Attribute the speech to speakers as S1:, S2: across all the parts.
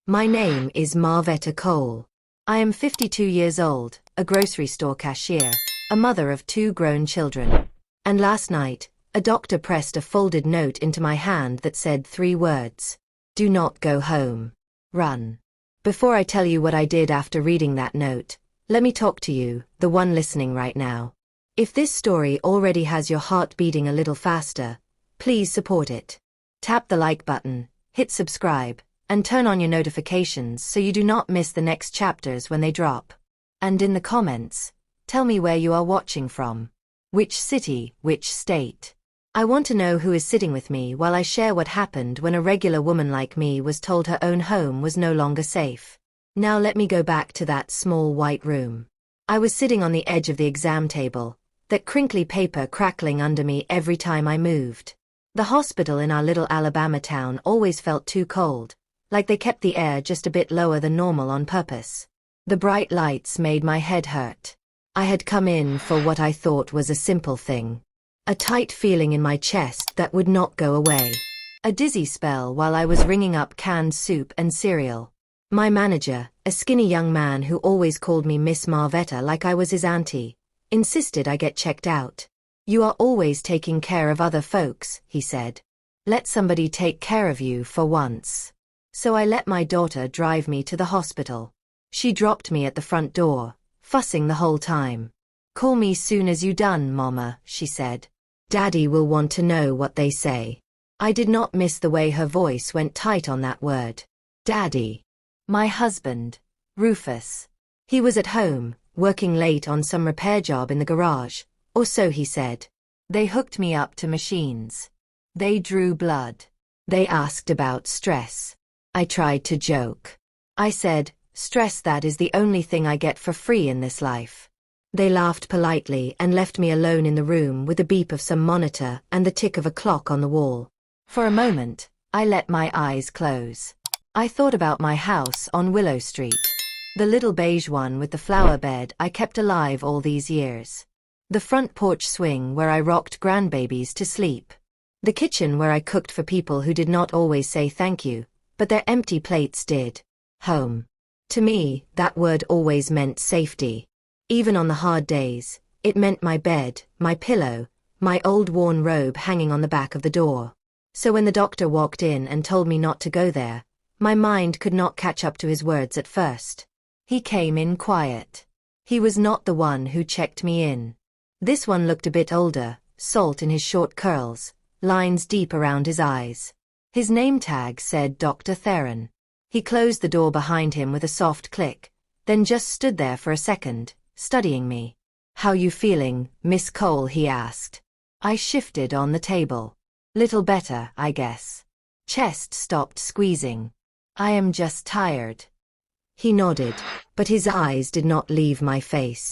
S1: My name is Marvetta Cole. I am 52 years old, a grocery store cashier, a mother of 2 grown children. And last night, a doctor pressed a folded note into my hand that said 3 words. Do not go home. Run. Before I tell you what I did after reading that note, let me talk to you, the one listening right now. If this story already has your heart beating a little faster, please support it. Tap the like button, hit subscribe, and turn on your notifications so you do not miss the next chapters when they drop. And in the comments, tell me where you are watching from. Which city, which state. I want to know who is sitting with me while I share what happened when a regular woman like me was told her own home was no longer safe. Now let me go back to that small white room. I was sitting on the edge of the exam table, that crinkly paper crackling under me every time I moved. The hospital in our little Alabama town always felt too cold, like they kept the air just a bit lower than normal on purpose. The bright lights made my head hurt. I had come in for what I thought was a simple thing. A tight feeling in my chest that would not go away. A dizzy spell while I was ringing up canned soup and cereal. My manager, a skinny young man who always called me Miss Marvetta like I was his auntie, insisted I get checked out. You are always taking care of other folks, he said. Let somebody take care of you for once. So I let my daughter drive me to the hospital. She dropped me at the front door, fussing the whole time. Call me soon as you done, Mama, she said. Daddy will want to know what they say. I did not miss the way her voice went tight on that word. Daddy. My husband, Rufus. He was at home, working late on some repair job in the garage, or so he said. They hooked me up to machines. They drew blood. They asked about stress. I tried to joke. I said, stress, that is the only thing I get for free in this life. They laughed politely and left me alone in the room with the beep of some monitor and the tick of a clock on the wall. For a moment, I let my eyes close. I thought about my house on Willow Street. The little beige one with the flower bed I kept alive all these years. The front porch swing where I rocked grandbabies to sleep. The kitchen where I cooked for people who did not always say thank you, but their empty plates did. Home. To me, that word always meant safety. Even on the hard days, it meant my bed, my pillow, my old worn robe hanging on the back of the door. So when the doctor walked in and told me not to go there, my mind could not catch up to his words at first. He came in quiet. He was not the one who checked me in. This one looked a bit older, salt in his short curls, lines deep around his eyes. His name tag said Dr. Theron. He closed the door behind him with a soft click, then just stood there for a second, studying me. How you feeling, Miss Cole, he asked. I shifted on the table. Little better, I guess. Chest stopped squeezing. I am just tired. He nodded, but his eyes did not leave my face.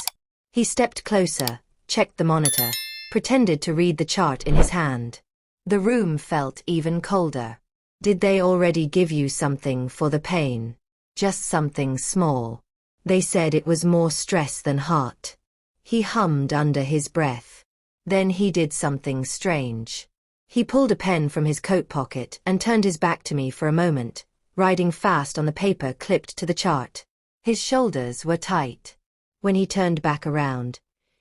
S1: He stepped closer, checked the monitor, pretended to read the chart in his hand. The room felt even colder. Did they already give you something for the pain? Just something small. They said it was more stress than heart. He hummed under his breath. Then he did something strange. He pulled a pen from his coat pocket and turned his back to me for a moment, writing fast on the paper clipped to the chart. His shoulders were tight. When he turned back around,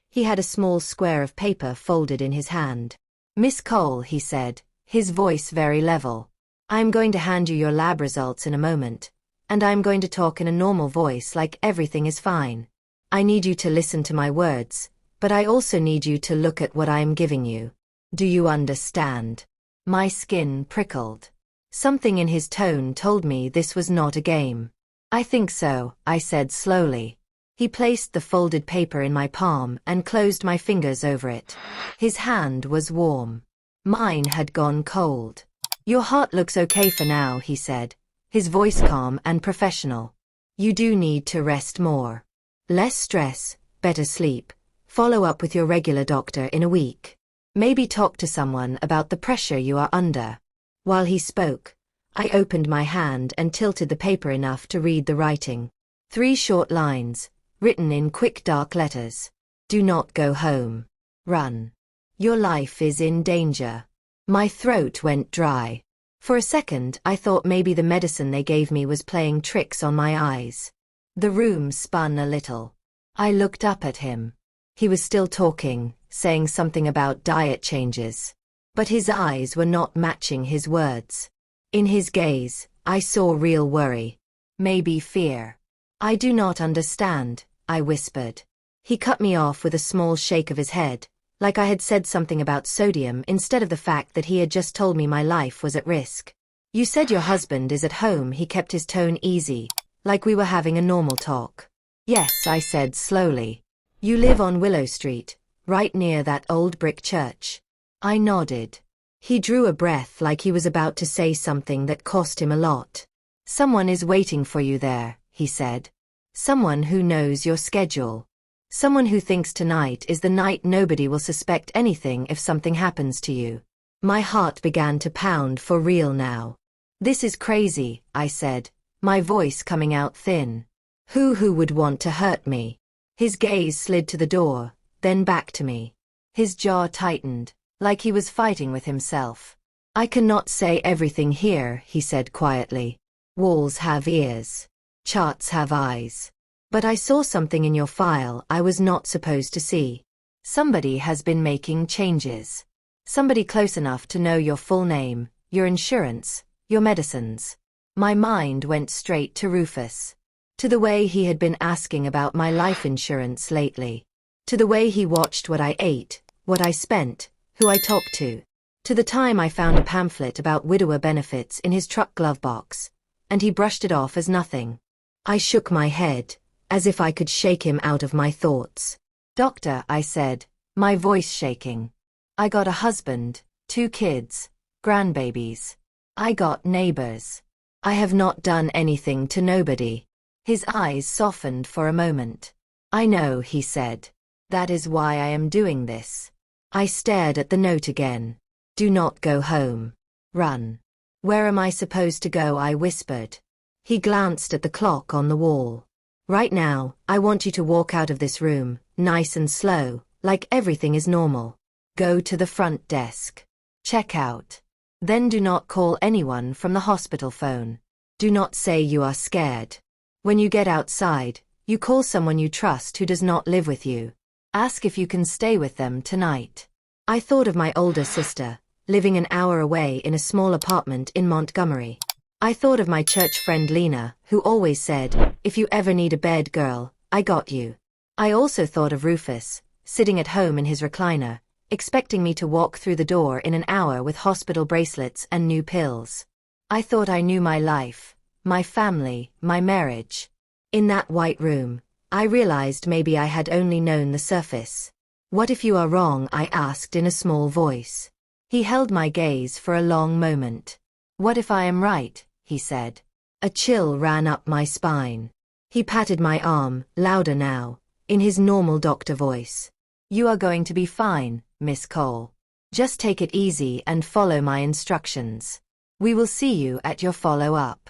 S1: he had a small square of paper folded in his hand. Miss Cole, he said, his voice very level. I'm going to hand you your lab results in a moment, and I'm going to talk in a normal voice like everything is fine. I need you to listen to my words, but I also need you to look at what I am giving you. Do you understand? My skin prickled. Something in his tone told me this was not a game. I think so, I said slowly. He placed the folded paper in my palm and closed my fingers over it. His hand was warm. Mine had gone cold. Your heart looks okay for now, he said, his voice calm and professional. You do need to rest more. Less stress, better sleep. Follow up with your regular doctor in a week. Maybe talk to someone about the pressure you are under. While he spoke, I opened my hand and tilted the paper enough to read the writing. 3 short lines, written in quick dark letters. Do not go home. Run. Your life is in danger. My throat went dry. For a second, I thought maybe the medicine they gave me was playing tricks on my eyes. The room spun a little. I looked up at him. He was still talking, saying something about diet changes. But his eyes were not matching his words. In his gaze, I saw real worry. Maybe fear. I do not understand, I whispered. He cut me off with a small shake of his head, like I had said something about sodium instead of the fact that he had just told me my life was at risk. You said your husband is at home. He kept his tone easy, like we were having a normal talk. Yes, I said slowly. You live on Willow Street, right near that old brick church. I nodded. He drew a breath like he was about to say something that cost him a lot. Someone is waiting for you there, he said. Someone who knows your schedule. Someone who thinks tonight is the night nobody will suspect anything if something happens to you. My heart began to pound for real now. This is crazy, I said, my voice coming out thin. Who would want to hurt me? His gaze slid to the door, then back to me. His jaw tightened, like he was fighting with himself. I cannot say everything here, he said quietly. Walls have ears. Charts have eyes. But I saw something in your file I was not supposed to see. Somebody has been making changes. Somebody close enough to know your full name, your insurance, your medicines. My mind went straight to Rufus. To the way he had been asking about my life insurance lately. To the way he watched what I ate, what I spent, who I talked to. To the time I found a pamphlet about widower benefits in his truck glove box, and he brushed it off as nothing. I shook my head, as if I could shake him out of my thoughts. Doctor, I said, my voice shaking. I got a husband, 2 kids, grandbabies. I got neighbors. I have not done anything to nobody. His eyes softened for a moment. I know, he said. That is why I am doing this. I stared at the note again. Do not go home. Run. Where am I supposed to go? I whispered. He glanced at the clock on the wall. Right now, I want you to walk out of this room, nice and slow, like everything is normal. Go to the front desk. Check out. Then do not call anyone from the hospital phone. Do not say you are scared. When you get outside, you call someone you trust who does not live with you. Ask if you can stay with them tonight. I thought of my older sister, living an hour away in a small apartment in Montgomery. I thought of my church friend Lena, who always said, if you ever need a bed, girl, I got you. I also thought of Rufus, sitting at home in his recliner, expecting me to walk through the door in an hour with hospital bracelets and new pills. I thought I knew my life, my family, my marriage. In that white room, I realized maybe I had only known the surface. What if you are wrong? I asked in a small voice. He held my gaze for a long moment. What if I am right? He said. A chill ran up my spine. He patted my arm, louder now, in his normal doctor voice. You are going to be fine, Miss Cole. Just take it easy and follow my instructions. We will see you at your follow-up.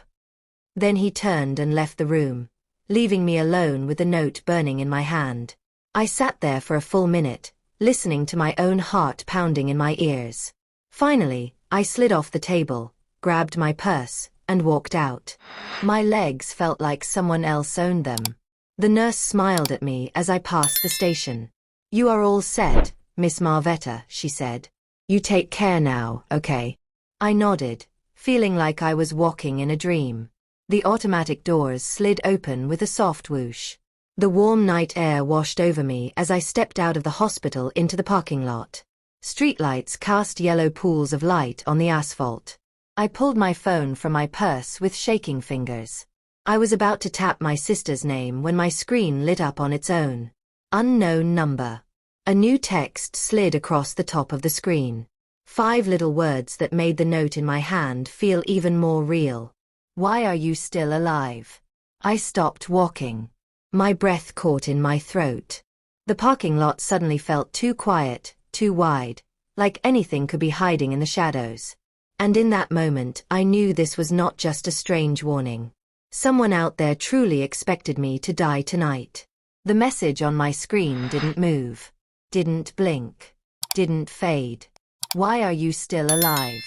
S1: Then he turned and left the room, leaving me alone with the note burning in my hand. I sat there for a full minute, listening to my own heart pounding in my ears. Finally, I slid off the table, grabbed my purse, and walked out. My legs felt like someone else owned them. The nurse smiled at me as I passed the station. You are all set, Miss Marvetta, she said. You take care now, okay? I nodded, feeling like I was walking in a dream. The automatic doors slid open with a soft whoosh. The warm night air washed over me as I stepped out of the hospital into the parking lot. Streetlights cast yellow pools of light on the asphalt. I pulled my phone from my purse with shaking fingers. I was about to tap my sister's name when my screen lit up on its own. Unknown number. A new text slid across the top of the screen. 5 little words that made the note in my hand feel even more real. Why are you still alive? I stopped walking. My breath caught in my throat. The parking lot suddenly felt too quiet, too wide, like anything could be hiding in the shadows. And in that moment, I knew this was not just a strange warning. Someone out there truly expected me to die tonight. The message on my screen didn't move, didn't blink, didn't fade. Why are you still alive?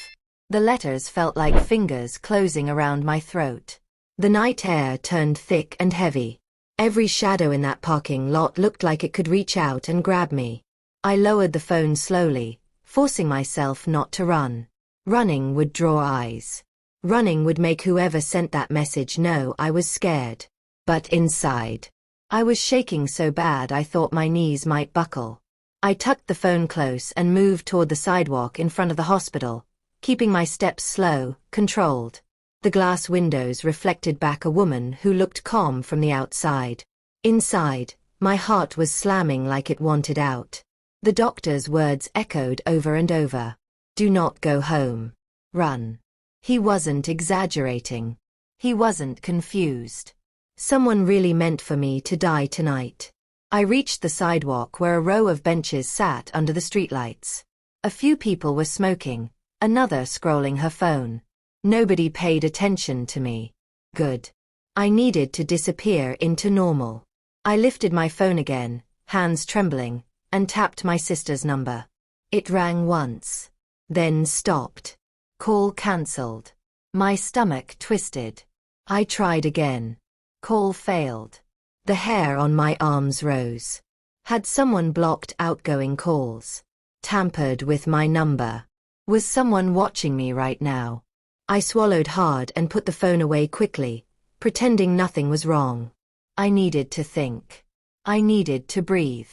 S1: The letters felt like fingers closing around my throat. The night air turned thick and heavy. Every shadow in that parking lot looked like it could reach out and grab me. I lowered the phone slowly, forcing myself not to run. Running would draw eyes. Running would make whoever sent that message know I was scared. But inside, I was shaking so bad I thought my knees might buckle. I tucked the phone close and moved toward the sidewalk in front of the hospital, keeping my steps slow, controlled. The glass windows reflected back a woman who looked calm from the outside. Inside, my heart was slamming like it wanted out. The doctor's words echoed over and over. Do not go home. Run. He wasn't exaggerating. He wasn't confused. Someone really meant for me to die tonight. I reached the sidewalk where a row of benches sat under the streetlights. A few people were smoking, another scrolling her phone. Nobody paid attention to me. Good. I needed to disappear into normal. I lifted my phone again, hands trembling, and tapped my sister's number. It rang once. Then stopped. Call cancelled. My stomach twisted. I tried again. Call failed. The hair on my arms rose. Had someone blocked outgoing calls? Tampered with my number? Was someone watching me right now? I swallowed hard and put the phone away quickly, pretending nothing was wrong. I needed to think. I needed to breathe.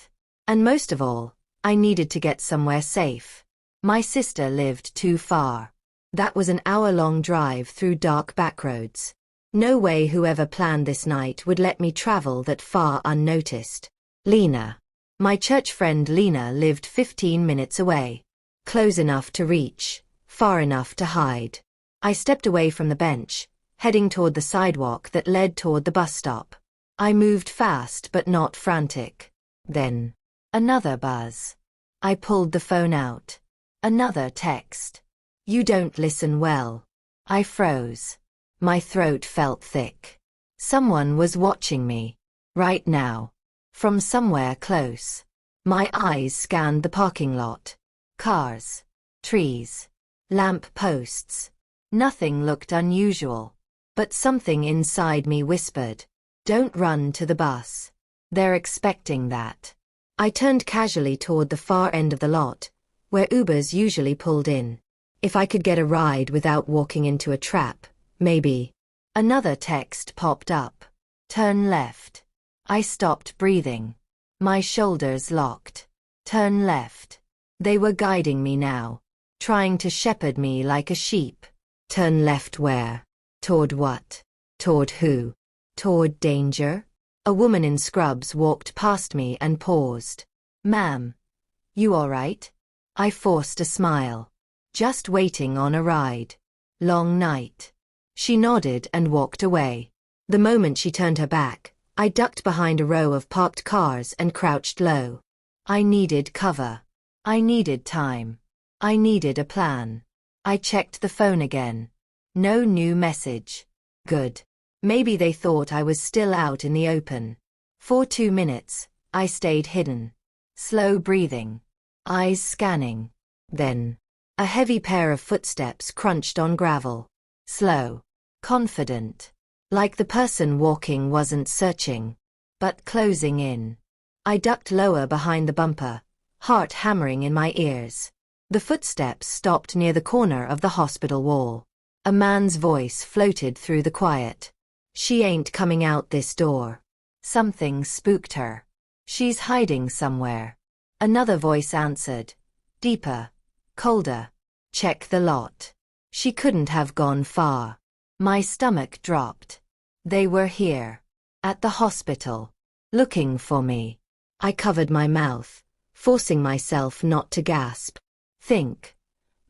S1: And most of all, I needed to get somewhere safe. My sister lived too far. That was an hour-long drive through dark backroads. No way whoever planned this night would let me travel that far unnoticed. Lena. My church friend Lena lived 15 minutes away. Close enough to reach, far enough to hide. I stepped away from the bench, heading toward the sidewalk that led toward the bus stop. I moved fast but not frantic. Then, another buzz. I pulled the phone out. Another text. You don't listen well. I froze. My throat felt thick. Someone was watching me. Right now. From somewhere close. My eyes scanned the parking lot. Cars. Trees. Lamp posts. Nothing looked unusual. But something inside me whispered, don't run to the bus. They're expecting that. I turned casually toward the far end of the lot, where Ubers usually pulled in. If I could get a ride without walking into a trap, maybe. Another text popped up. Turn left. I stopped breathing. My shoulders locked. Turn left. They were guiding me now, trying to shepherd me like a sheep. Turn left where? Toward what? Toward who? Toward danger? A woman in scrubs walked past me and paused. Ma'am, you all right? I forced a smile. Just waiting on a ride. Long night. She nodded and walked away. The moment she turned her back, I ducked behind a row of parked cars and crouched low. I needed cover. I needed time. I needed a plan. I checked the phone again. No new message. Good. Maybe they thought I was still out in the open. For 2 minutes, I stayed hidden. Slow breathing. Eyes scanning. Then, a heavy pair of footsteps crunched on gravel. Slow. Confident. Like the person walking wasn't searching, but closing in. I ducked lower behind the bumper, heart hammering in my ears. The footsteps stopped near the corner of the hospital wall. A man's voice floated through the quiet. She ain't coming out this door. Something spooked her. She's hiding somewhere. Another voice answered. Deeper. Colder. Check the lot. She couldn't have gone far. My stomach dropped. They were here. At the hospital. Looking for me. I covered my mouth, forcing myself not to gasp. Think.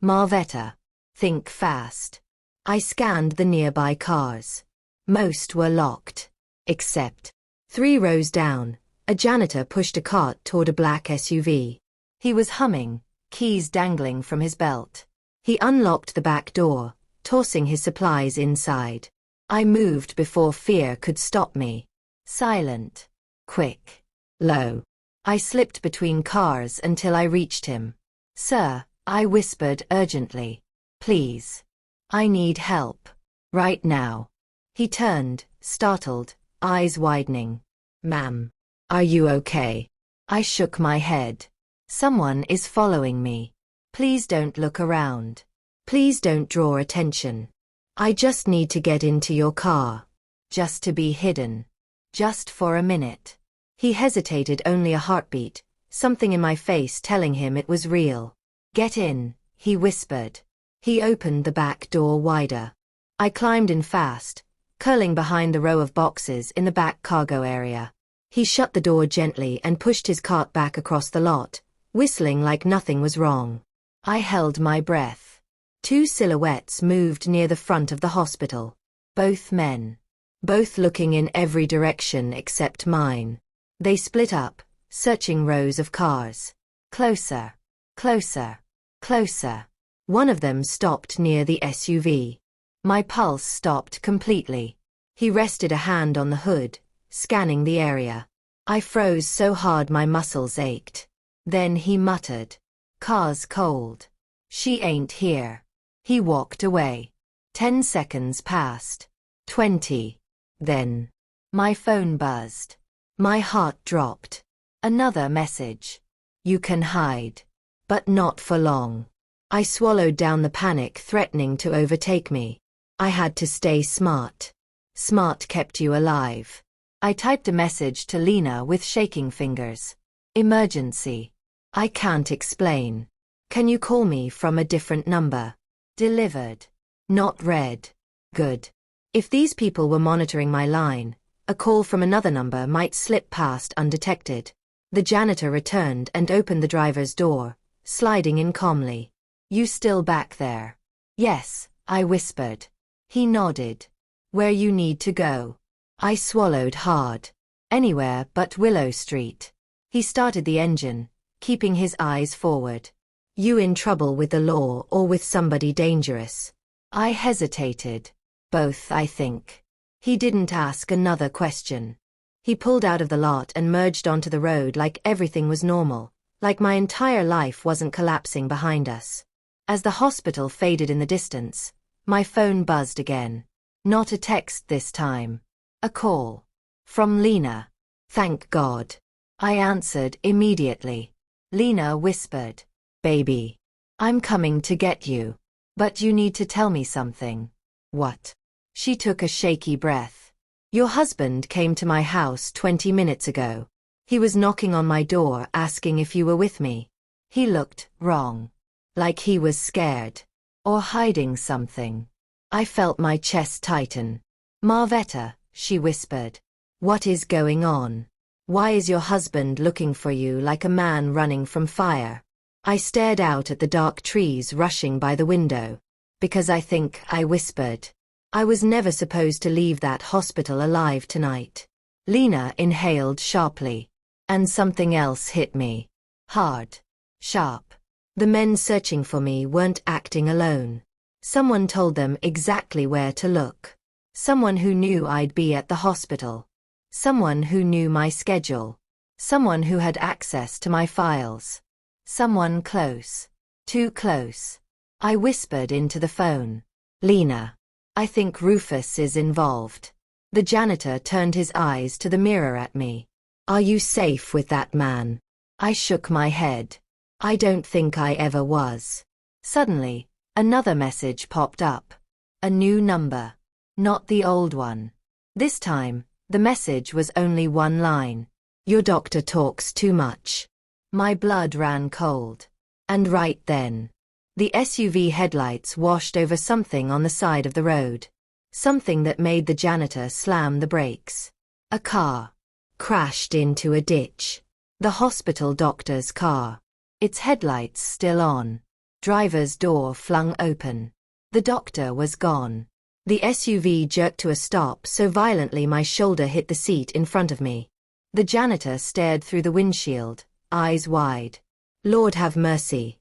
S1: Marvetta. Think fast. I scanned the nearby cars. Most were locked. Except 3 rows down, a janitor pushed a cart toward a black SUV. He was humming, keys dangling from his belt. He unlocked the back door, tossing his supplies inside. I moved before fear could stop me. Silent. Quick. Low. I slipped between cars until I reached him. Sir, I whispered urgently. Please. I need help. Right now. He turned, startled, eyes widening. Ma'am. Are you okay? I shook my head. Someone is following me. Please don't look around. Please don't draw attention. I just need to get into your car. Just to be hidden. Just for a minute. He hesitated, only a heartbeat, something in my face telling him it was real. Get in, he whispered. He opened the back door wider. I climbed in fast, curling behind the row of boxes in the back cargo area. He shut the door gently and pushed his cart back across the lot, whistling like nothing was wrong. I held my breath. 2 silhouettes moved near the front of the hospital. Both men. Both looking in every direction except mine. They split up, searching rows of cars. Closer. Closer. Closer. One of them stopped near the SUV. My pulse stopped completely. He rested a hand on the hood, scanning the area. I froze so hard my muscles ached. Then he muttered. Car's cold. She ain't here. He walked away. 10 seconds passed. 20. Then. My phone buzzed. My heart dropped. Another message. You can hide. But not for long. I swallowed down the panic threatening to overtake me. I had to stay smart. Smart kept you alive. I typed a message to Lena with shaking fingers. Emergency. I can't explain. Can you call me from a different number? Delivered. Not read. Good. If these people were monitoring my line, a call from another number might slip past undetected. The janitor returned and opened the driver's door, sliding in calmly. You still back there? Yes, I whispered. He nodded. Where you need to go? I swallowed hard. Anywhere but Willow Street. He started the engine, keeping his eyes forward. You in trouble with the law or with somebody dangerous? I hesitated. Both, I think. He didn't ask another question. He pulled out of the lot and merged onto the road like everything was normal, like my entire life wasn't collapsing behind us. As the hospital faded in the distance, my phone buzzed again. Not a text this time. A call. From Lena. Thank God. I answered immediately. Lena whispered. Baby. I'm coming to get you. But you need to tell me something. What? She took a shaky breath. Your husband came to my house 20 minutes ago. He was knocking on my door asking if you were with me. He looked wrong. Like he was scared. Or hiding something. I felt my chest tighten. Marvetta, she whispered. What is going on? Why is your husband looking for you like a man running from fire? I stared out at the dark trees rushing by the window. Because I whispered. I was never supposed to leave that hospital alive tonight. Lena inhaled sharply. And something else hit me. Hard. Sharp. The men searching for me weren't acting alone. Someone told them exactly where to look. Someone who knew I'd be at the hospital. Someone who knew my schedule. Someone who had access to my files. Someone close. Too close. I whispered into the phone. Lena. I think Rufus is involved. The janitor turned his eyes to the mirror at me. Are you safe with that man? I shook my head. I don't think I ever was. Suddenly, another message popped up. A new number. Not the old one. This time, the message was only one line. Your doctor talks too much. My blood ran cold. And right then, the SUV headlights washed over something on the side of the road. Something that made the janitor slam the brakes. A car. Crashed into a ditch. The hospital doctor's car. Its headlights still on. Driver's door flung open. The doctor was gone. The SUV jerked to a stop so violently my shoulder hit the seat in front of me. The janitor stared through the windshield, eyes wide. Lord have mercy.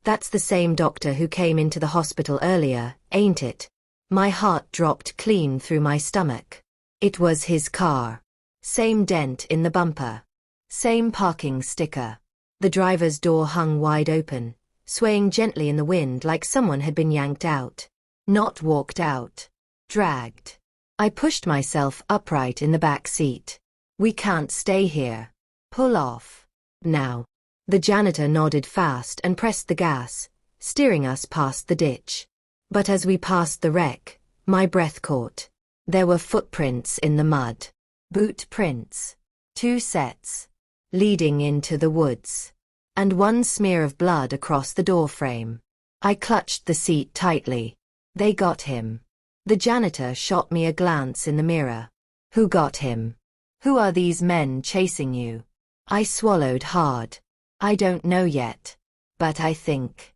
S1: That's the same doctor who came into the hospital earlier, ain't it? My heart dropped clean through my stomach. It was his car. Same dent in the bumper. Same parking sticker. The driver's door hung wide open, swaying gently in the wind like someone had been yanked out. Not walked out. Dragged. I pushed myself upright in the back seat. We can't stay here. Pull off. Now. The janitor nodded fast and pressed the gas, steering us past the ditch. But as we passed the wreck, my breath caught. There were footprints in the mud. Boot prints. 2 sets. Leading into the woods. And 1 smear of blood across the doorframe. I clutched the seat tightly. They got him. The janitor shot me a glance in the mirror. Who got him? Who are these men chasing you? I swallowed hard. I don't know yet. But I think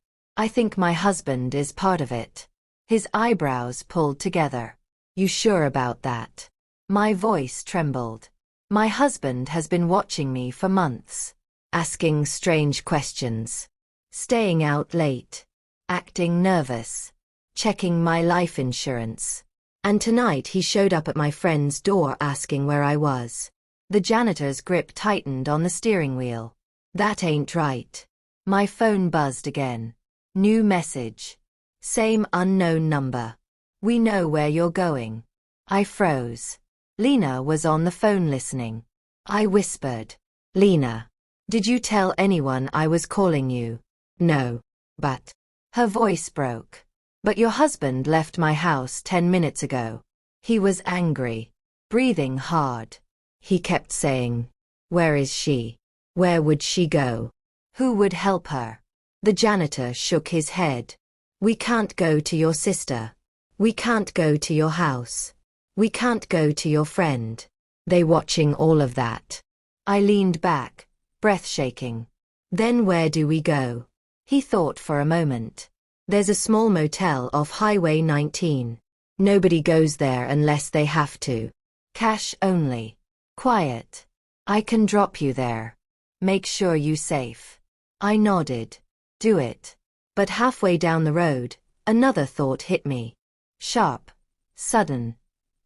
S1: my husband is part of it. His eyebrows pulled together. You sure about that? My voice trembled. My husband has been watching me for months. Asking strange questions. Staying out late. Acting nervous. Checking my life insurance. And tonight he showed up at my friend's door asking where I was. The janitor's grip tightened on the steering wheel. That ain't right. My phone buzzed again. New message. Same unknown number. We know where you're going. I froze. Lena was on the phone listening. I whispered. Lena, did you tell anyone I was calling you? No. But. Her voice broke. But your husband left my house 10 minutes ago. He was angry. Breathing hard. He kept saying, where is she? Where would she go? Who would help her? The janitor shook his head. We can't go to your sister. We can't go to your house. We can't go to your friend. They watching all of that. I leaned back, breath shaking. Then where do we go? He thought for a moment. There's a small motel off Highway 19. Nobody goes there unless they have to. Cash only. Quiet. I can drop you there. Make sure you safe. I nodded. Do it. But halfway down the road, another thought hit me. Sharp. Sudden.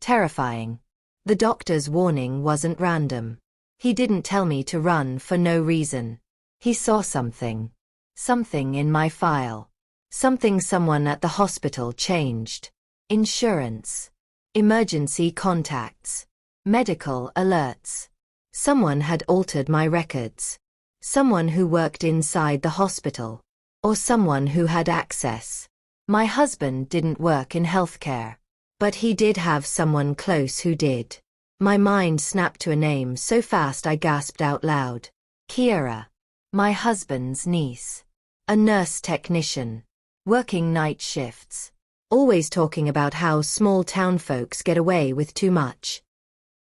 S1: Terrifying. The doctor's warning wasn't random. He didn't tell me to run for no reason. He saw something. Something in my file. Something someone at the hospital changed. Insurance. Emergency contacts. Medical alerts. Someone had altered my records. Someone who worked inside the hospital. Or someone who had access. My husband didn't work in healthcare. But he did have someone close who did. My mind snapped to a name so fast I gasped out loud. Kiera. My husband's niece. A nurse technician. Working night shifts. Always talking about how small town folks get away with too much.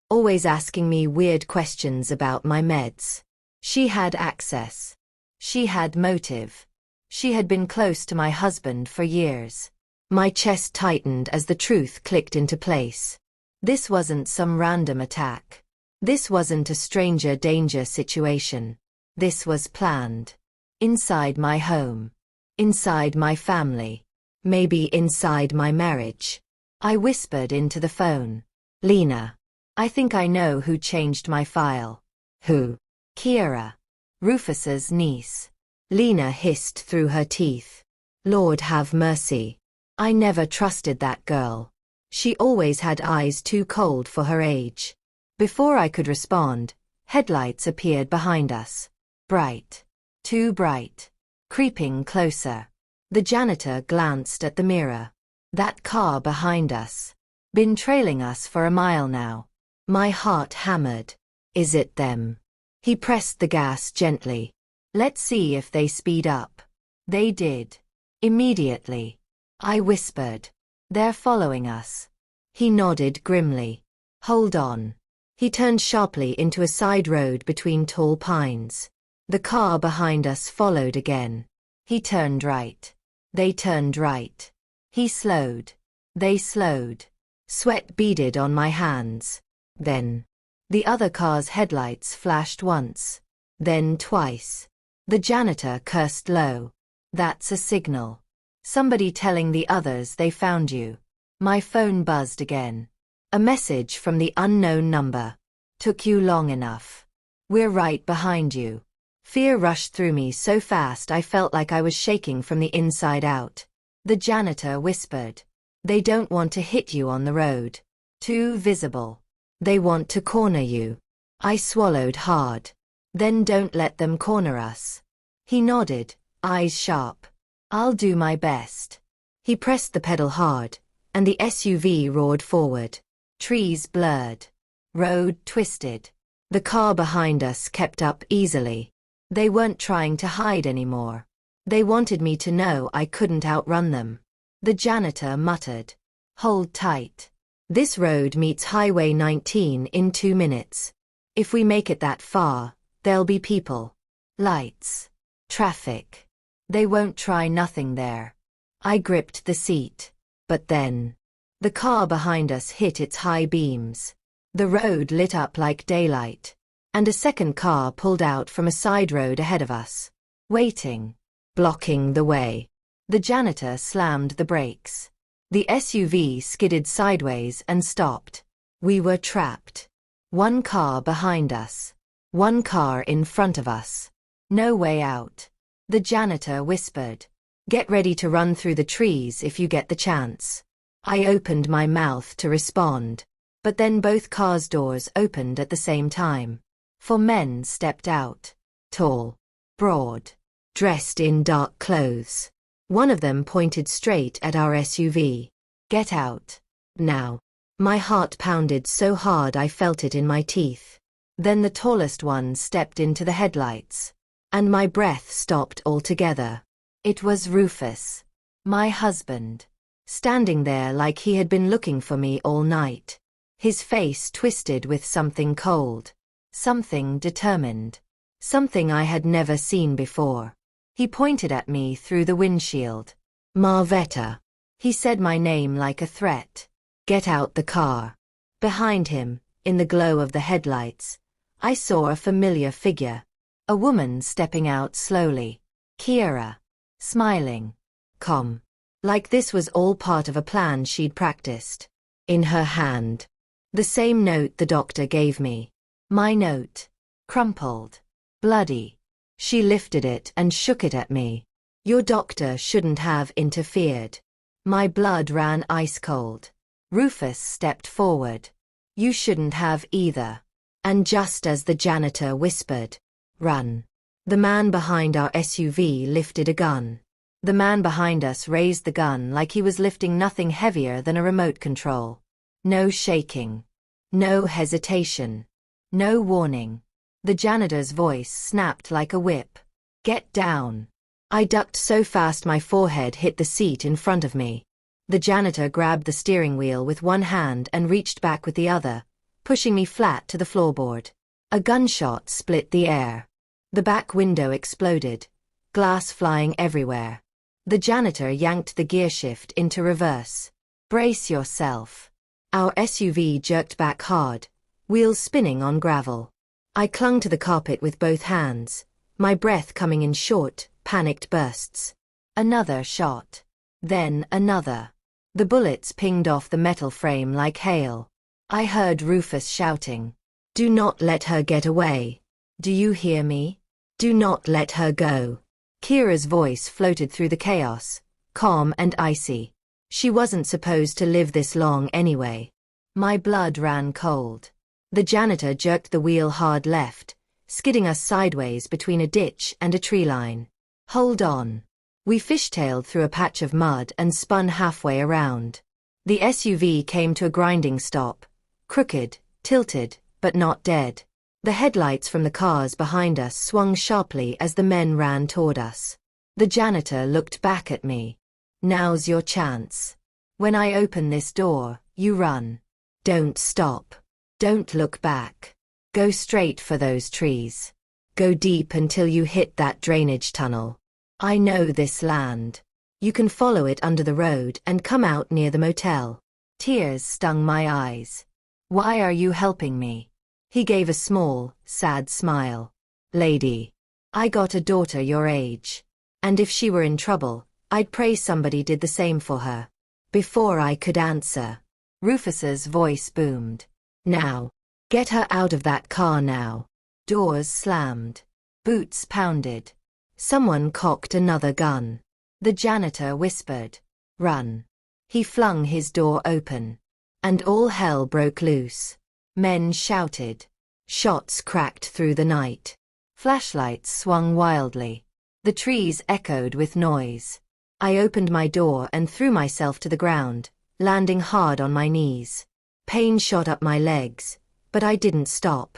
S1: Always asking me weird questions about my meds. She had access. She had motive. She had been close to my husband for years. My chest tightened as the truth clicked into place. This wasn't some random attack. This wasn't a stranger danger situation. This was planned. Inside my home. Inside my family. Maybe inside my marriage. I whispered into the phone. Lena. I think I know who changed my file. Who? Kiera. Rufus's niece. Lena hissed through her teeth. Lord have mercy. I never trusted that girl. She always had eyes too cold for her age. Before I could respond, headlights appeared behind us. Bright. Too bright. Creeping closer. The janitor glanced at the mirror. That car behind us. Been trailing us for a mile now. My heart hammered. Is it them? He pressed the gas gently. Let's see if they speed up. They did. Immediately. I whispered. They're following us. He nodded grimly. Hold on. He turned sharply into a side road between tall pines. The car behind us followed again. He turned right. They turned right. He slowed. They slowed. Sweat beaded on my hands. Then. The other car's headlights flashed once. Then twice. The janitor cursed low. That's a signal. Somebody telling the others they found you. My phone buzzed again. A message from the unknown number. Took you long enough. We're right behind you. Fear rushed through me so fast I felt like I was shaking from the inside out. The janitor whispered. They don't want to hit you on the road. Too visible. They want to corner you. I swallowed hard. Then don't let them corner us. He nodded, eyes sharp. I'll do my best. He pressed the pedal hard, and the SUV roared forward. Trees blurred. Road twisted. The car behind us kept up easily. They weren't trying to hide anymore. They wanted me to know I couldn't outrun them. The janitor muttered. Hold tight. This road meets Highway 19 in 2 minutes. If we make it that far, there'll be people. Lights. Traffic. They won't try nothing there. I gripped the seat. But then, the car behind us hit its high beams. The road lit up like daylight. And a second car pulled out from a side road ahead of us. Waiting. Blocking the way. The janitor slammed the brakes. The SUV skidded sideways and stopped. We were trapped. One car behind us. One car in front of us. No way out. The janitor whispered. Get ready to run through the trees if you get the chance. I opened my mouth to respond. But then both cars' doors opened at the same time. 4 men stepped out. Tall. Broad. Dressed in dark clothes. One of them pointed straight at our SUV. Get out. Now. My heart pounded so hard I felt it in my teeth. Then the tallest one stepped into the headlights. And my breath stopped altogether. It was Rufus. My husband. Standing there like he had been looking for me all night. His face twisted with something cold. Something determined. Something I had never seen before. He pointed at me through the windshield. Marvetta. He said my name like a threat. Get out the car. Behind him, in the glow of the headlights, I saw a familiar figure. A woman stepping out slowly. Kira. Smiling. Calm. Like this was all part of a plan she'd practiced. In her hand. The same note the doctor gave me. My note. Crumpled. Bloody. She lifted it and shook it at me. Your doctor shouldn't have interfered. My blood ran ice cold. Rufus stepped forward. You shouldn't have either. And just as the janitor whispered, run. The man behind our SUV lifted a gun. The man behind us raised the gun like he was lifting nothing heavier than a remote control. No shaking. No hesitation. No warning. The janitor's voice snapped like a whip. Get down. I ducked so fast my forehead hit the seat in front of me. The janitor grabbed the steering wheel with one hand and reached back with the other, pushing me flat to the floorboard. A gunshot split the air. The back window exploded, glass flying everywhere. The janitor yanked the gear shift into reverse. Brace yourself. Our SUV jerked back hard, wheels spinning on gravel. I clung to the carpet with both hands, my breath coming in short, panicked bursts. Another shot. Then another. The bullets pinged off the metal frame like hail. I heard Rufus shouting. Do not let her get away. Do you hear me? Do not let her go. Kira's voice floated through the chaos, calm and icy. She wasn't supposed to live this long anyway. My blood ran cold. The janitor jerked the wheel hard left, skidding us sideways between a ditch and a tree line. Hold on. We fishtailed through a patch of mud and spun halfway around. The SUV came to a grinding stop, crooked, tilted, but not dead. The headlights from the cars behind us swung sharply as the men ran toward us. The janitor looked back at me. Now's your chance. When I open this door, you run. Don't stop. Don't look back. Go straight for those trees. Go deep until you hit that drainage tunnel. I know this land. You can follow it under the road and come out near the motel. Tears stung my eyes. Why are you helping me? He gave a small, sad smile. Lady, I got a daughter your age. And if she were in trouble, I'd pray somebody did the same for her. Before I could answer, Rufus's voice boomed. Now. Get her out of that car now. Doors slammed. Boots pounded. Someone cocked another gun. The janitor whispered, "Run." He flung his door open. And all hell broke loose. Men shouted. Shots cracked through the night. Flashlights swung wildly. The trees echoed with noise. I opened my door and threw myself to the ground, landing hard on my knees. Pain shot up my legs, but I didn't stop.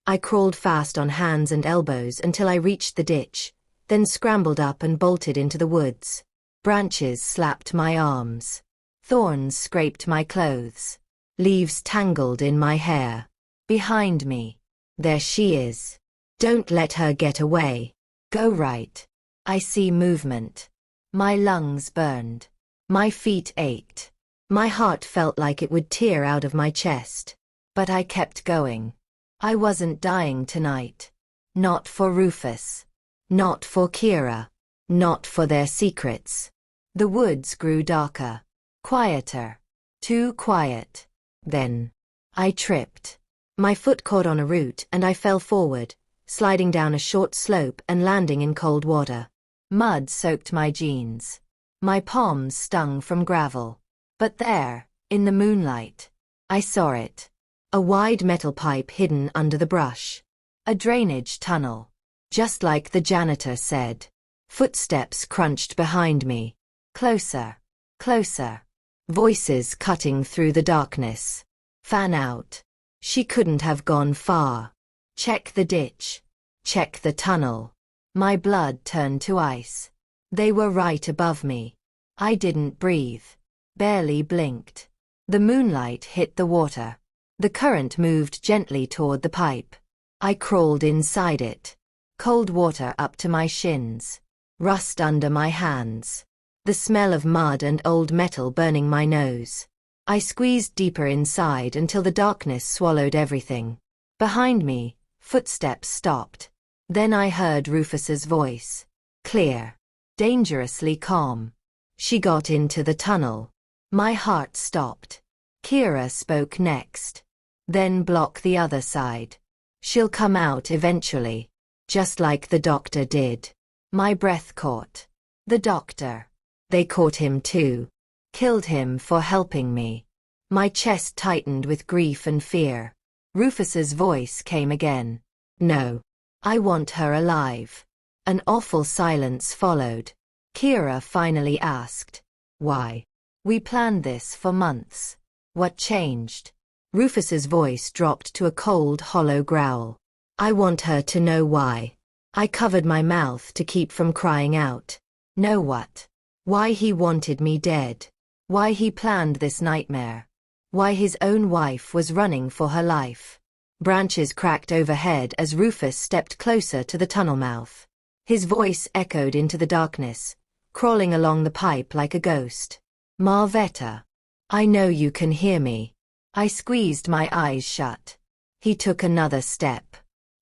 S1: I crawled fast on hands and elbows until I reached the ditch, then scrambled up and bolted into the woods. Branches slapped my arms. Thorns scraped my clothes. Leaves tangled in my hair. Behind me. There she is. Don't let her get away. Go right. I see movement. My lungs burned. My feet ached. My heart felt like it would tear out of my chest. But I kept going. I wasn't dying tonight. Not for Rufus. Not for Kira. Not for their secrets. The woods grew darker. Quieter. Too quiet. Then I tripped. My foot caught on a root and I fell forward, sliding down a short slope and landing in cold water. Mud soaked my jeans. My palms stung from gravel. But there, in the moonlight, I saw it. A wide metal pipe hidden under the brush. A drainage tunnel. Just like the janitor said. Footsteps crunched behind me. Closer. Closer. Voices cutting through the darkness. Fan out. She couldn't have gone far. Check the ditch. Check the tunnel. My blood turned to ice. They were right above me. I didn't breathe. Barely blinked. The moonlight hit the water. The current moved gently toward the pipe. I crawled inside it. Cold water up to my shins. Rust under my hands. The smell of mud and old metal burning my nose. I squeezed deeper inside until the darkness swallowed everything. Behind me, footsteps stopped. Then I heard Rufus's voice. Clear. Dangerously calm. She got into the tunnel. My heart stopped. Kira spoke next. Then block the other side. She'll come out eventually. Just like the doctor did. My breath caught. The doctor. They caught him too. Killed him for helping me. My chest tightened with grief and fear. Rufus's voice came again. No. I want her alive. An awful silence followed. Kira finally asked. Why? We planned this for months. What changed? Rufus's voice dropped to a cold, hollow growl. I want her to know why. I covered my mouth to keep from crying out. Know what? Why he wanted me dead. Why he planned this nightmare. Why his own wife was running for her life. Branches cracked overhead as Rufus stepped closer to the tunnel mouth. His voice echoed into the darkness, crawling along the pipe like a ghost. Marvetta. I know you can hear me. I squeezed my eyes shut. He took another step.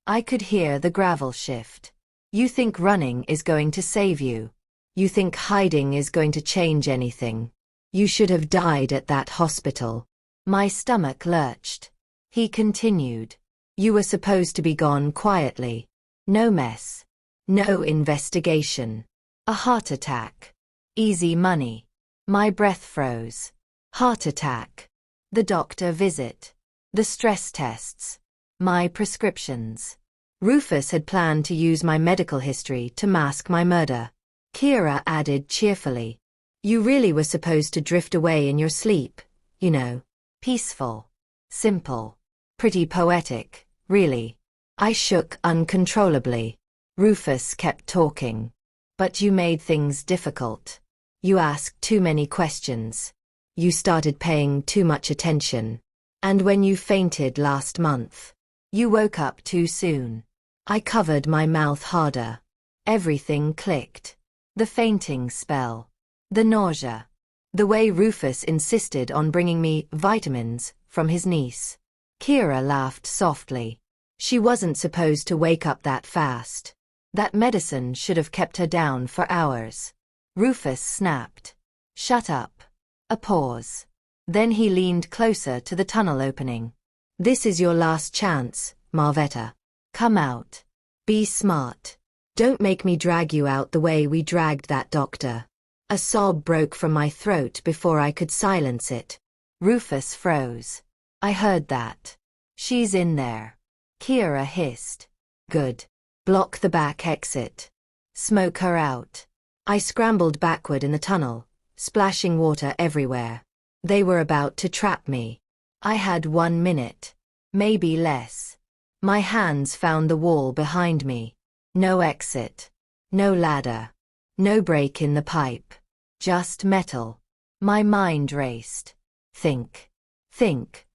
S1: I could hear the gravel shift. You think running is going to save you. You think hiding is going to change anything. You should have died at that hospital. My stomach lurched. He continued. You were supposed to be gone quietly. No mess. No investigation. A heart attack. Easy money. My breath froze. Heart attack. The doctor visit. The stress tests. My prescriptions. Rufus had planned to use my medical history to mask my murder. Kira added cheerfully. You really were supposed to drift away in your sleep, you know. Peaceful. Simple. Pretty poetic, really. I shook uncontrollably. Rufus kept talking. But you made things difficult. You asked too many questions. You started paying too much attention. And when you fainted last month, you woke up too soon. I covered my mouth harder. Everything clicked. The fainting spell. The nausea. The way Rufus insisted on bringing me vitamins from his niece. Kira laughed softly. She wasn't supposed to wake up that fast. That medicine should have kept her down for hours. Rufus snapped. Shut up. A pause. Then he leaned closer to the tunnel opening. This is your last chance, Marvetta. Come out. Be smart. Don't make me drag you out the way we dragged that doctor. A sob broke from my throat before I could silence it. Rufus froze. I heard that. She's in there. Kira hissed. Good. Block the back exit. Smoke her out. I scrambled backward in the tunnel, splashing water everywhere. They were about to trap me. I had 1 minute. Maybe less. My hands found the wall behind me. No exit. No ladder. No break in the pipe. Just metal. My mind raced. Think. Think.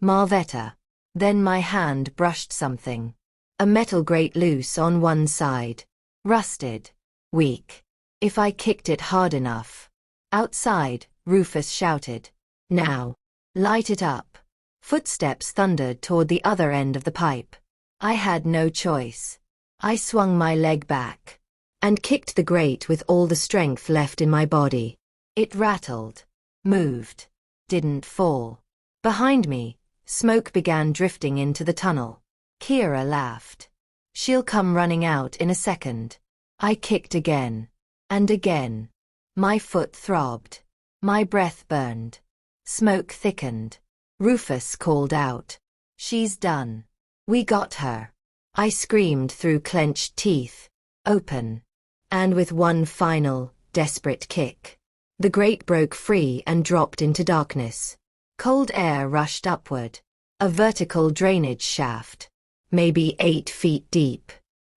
S1: Marvetta. Then my hand brushed something. A metal grate loose on one side. Rusted. Weak. If I kicked it hard enough. Outside, Rufus shouted. Now. Light it up. Footsteps thundered toward the other end of the pipe. I had no choice. I swung my leg back and kicked the grate with all the strength left in my body. It rattled, moved, didn't fall. Behind me, smoke began drifting into the tunnel. Kira laughed. She'll come running out in a second. I kicked again. And again. My foot throbbed. My breath burned. Smoke thickened. Rufus called out. She's done. We got her. I screamed through clenched teeth. Open. And with one final, desperate kick, the grate broke free and dropped into darkness. Cold air rushed upward. A vertical drainage shaft. Maybe 8 feet deep.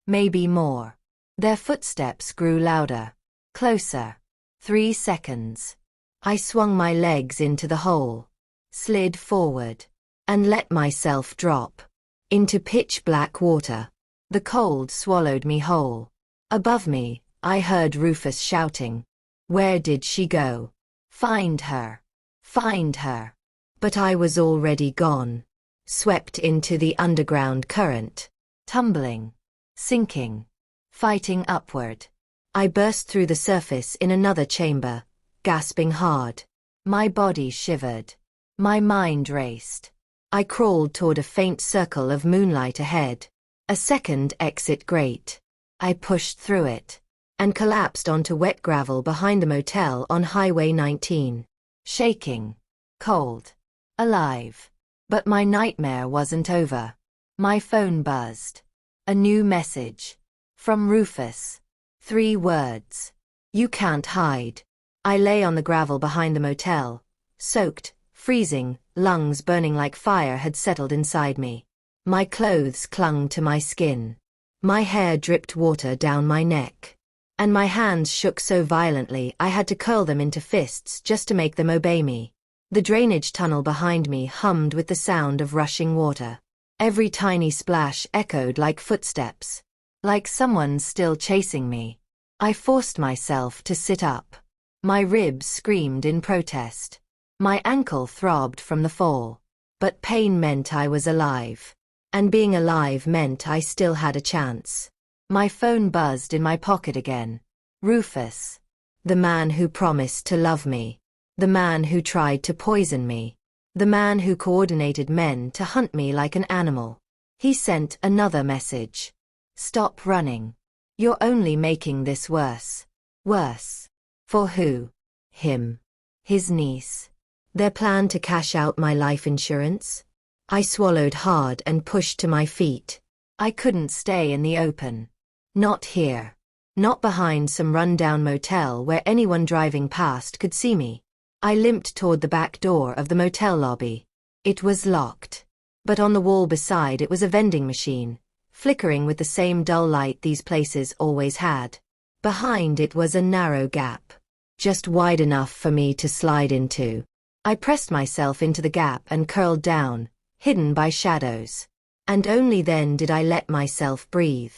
S1: Maybe more. Their footsteps grew louder. Closer. 3 seconds. I swung my legs into the hole, slid forward, and let myself drop into pitch-black water. The cold swallowed me whole. Above me, I heard Rufus shouting. Where did she go? Find her. Find her. But I was already gone. Swept into the underground current. Tumbling. Sinking. Fighting upward. I burst through the surface in another chamber, gasping hard. My body shivered. My mind raced. I crawled toward a faint circle of moonlight ahead. A second exit grate. I pushed through it and collapsed onto wet gravel behind the motel on Highway 19. Shaking. Cold. Alive. But my nightmare wasn't over. My phone buzzed. A new message. From Rufus. 3 words. You can't hide. I lay on the gravel behind the motel, soaked, freezing, lungs burning like fire had settled inside me. My clothes clung to my skin. My hair dripped water down my neck. And my hands shook so violently I had to curl them into fists just to make them obey me. The drainage tunnel behind me hummed with the sound of rushing water. Every tiny splash echoed like footsteps. Like someone still chasing me. I forced myself to sit up. My ribs screamed in protest. My ankle throbbed from the fall. But pain meant I was alive. And being alive meant I still had a chance. My phone buzzed in my pocket again. Rufus. The man who promised to love me. The man who tried to poison me. The man who coordinated men to hunt me like an animal. He sent another message. Stop running. You're only making this worse. Worse. For who? Him. His niece. Their plan to cash out my life insurance? I swallowed hard and pushed to my feet. I couldn't stay in the open. Not here. Not behind some rundown motel where anyone driving past could see me. I limped toward the back door of the motel lobby. It was locked. But on the wall beside it was a vending machine, flickering with the same dull light these places always had. Behind it was a narrow gap, just wide enough for me to slide into. I pressed myself into the gap and curled down, hidden by shadows. And only then did I let myself breathe.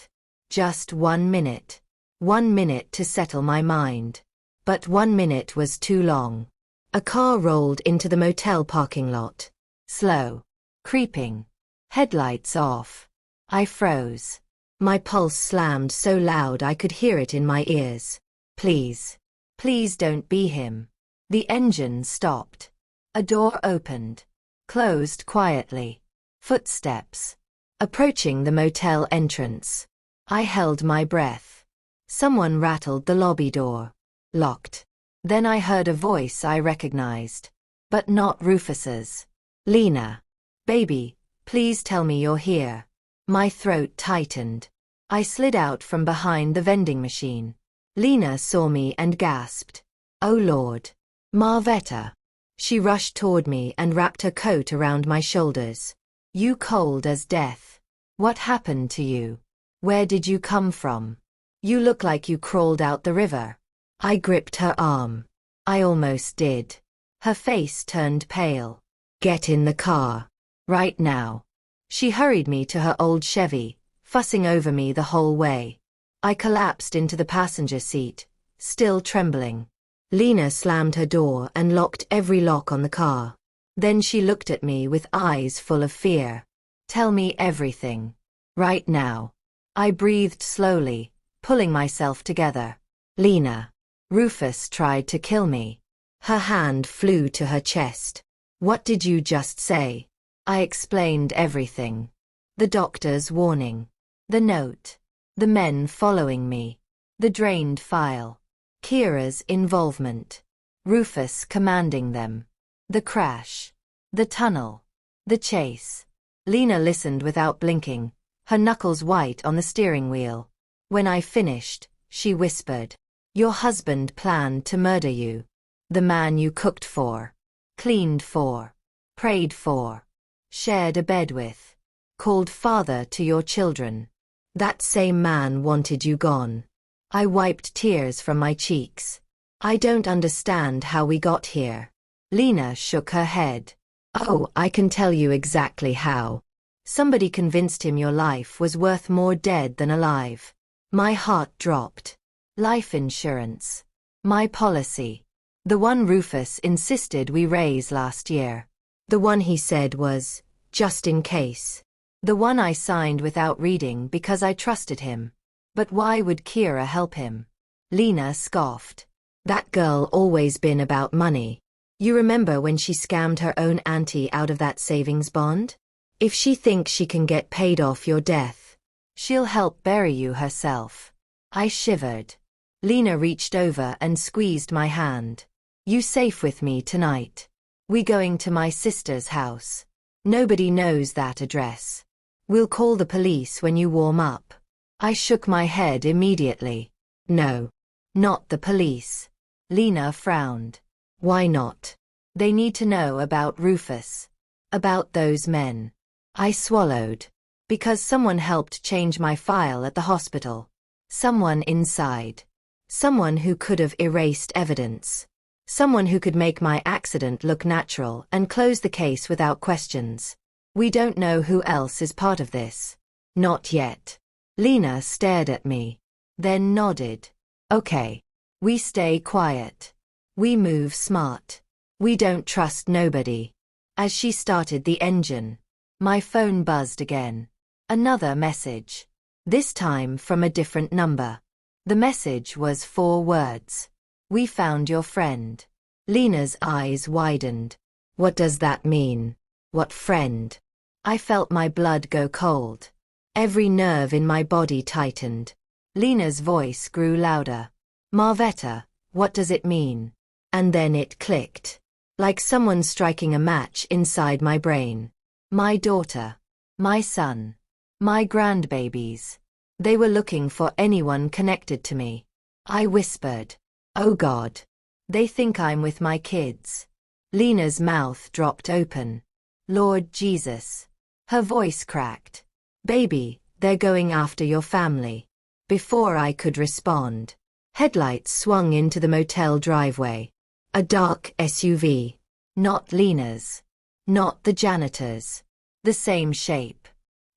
S1: Just 1 minute. 1 minute to settle my mind. But 1 minute was too long. A car rolled into the motel parking lot. Slow. Creeping. Headlights off. I froze. My pulse slammed so loud I could hear it in my ears. Please. Please don't be him. The engine stopped. A door opened. Closed quietly. Footsteps. Approaching the motel entrance. I held my breath. Someone rattled the lobby door. Locked. Then I heard a voice I recognized. But not Rufus's. Lena. Baby, please tell me you're here. My throat tightened. I slid out from behind the vending machine. Lena saw me and gasped. Oh Lord. Marvetta. She rushed toward me and wrapped her coat around my shoulders. You cold as death. What happened to you? Where did you come from? You look like you crawled out the river. I gripped her arm. I almost did. Her face turned pale. Get in the car. Right now. She hurried me to her old Chevy, fussing over me the whole way. I collapsed into the passenger seat, still trembling. Lena slammed her door and locked every lock on the car. Then she looked at me with eyes full of fear. Tell me everything. Right now. I breathed slowly, pulling myself together. Lena. Rufus tried to kill me. Her hand flew to her chest. What did you just say? I explained everything. The doctor's warning. The note. The men following me. The drained file. Kira's involvement. Rufus commanding them. The crash. The tunnel. The chase. Lena listened without blinking, her knuckles white on the steering wheel. When I finished, she whispered. Your husband planned to murder you. The man you cooked for. Cleaned for. Prayed for. Shared a bed with. Called father to your children. That same man wanted you gone. I wiped tears from my cheeks. I don't understand how we got here. Lena shook her head. Oh, I can tell you exactly how. Somebody convinced him your life was worth more dead than alive. My heart dropped. Life insurance. My policy. The one Rufus insisted we raise last year. The one he said was, just in case. The one I signed without reading because I trusted him. But why would Kira help him? Lena scoffed. That girl always been about money. You remember when she scammed her own auntie out of that savings bond? If she thinks she can get paid off your death, she'll help bury you herself. I shivered. Lena reached over and squeezed my hand. You safe with me tonight? We going to my sister's house. Nobody knows that address. We'll call the police when you warm up. I shook my head immediately. No. Not the police. Lena frowned. Why not? They need to know about Rufus. About those men. I swallowed. Because someone helped change my file at the hospital. Someone inside. Someone who could have erased evidence. Someone who could make my accident look natural and close the case without questions. We don't know who else is part of this. Not yet. Lena stared at me. Then nodded. Okay. We stay quiet. We move smart. We don't trust nobody. As she started the engine, my phone buzzed again. Another message. This time from a different number. The message was 4 words. We found your friend. Lena's eyes widened. What does that mean? What friend? I felt my blood go cold. Every nerve in my body tightened. Lena's voice grew louder. Marvetta, what does it mean? And then it clicked. Like someone striking a match inside my brain. My daughter. My son. My grandbabies. They were looking for anyone connected to me. I whispered. Oh God. They think I'm with my kids. Lena's mouth dropped open. Lord Jesus. Her voice cracked. Baby, they're going after your family. Before I could respond, headlights swung into the motel driveway. A dark SUV. Not Lena's. Not the janitor's. The same shape.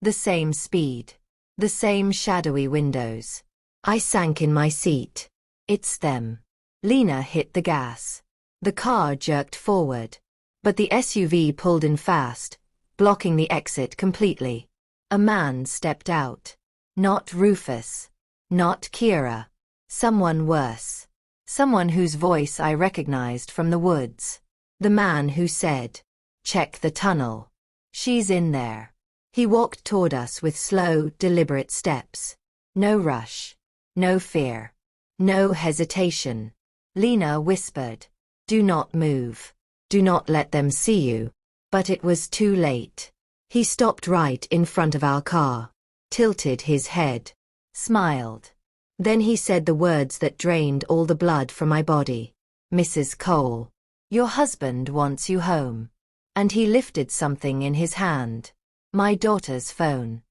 S1: The same speed. The same shadowy windows. I sank in my seat. It's them. Lena hit the gas. The car jerked forward. But the SUV pulled in fast, blocking the exit completely. A man stepped out. Not Rufus. Not Kira. Someone worse. Someone whose voice I recognized from the woods. The man who said, "Check the tunnel. She's in there." He walked toward us with slow, deliberate steps. No rush. No fear. No hesitation. Lena whispered, "Do not move. Do not let them see you." But it was too late. He stopped right in front of our car, tilted his head, smiled. Then he said the words that drained all the blood from my body. "Mrs. Cole, your husband wants you home." And he lifted something in his hand. My daughter's phone.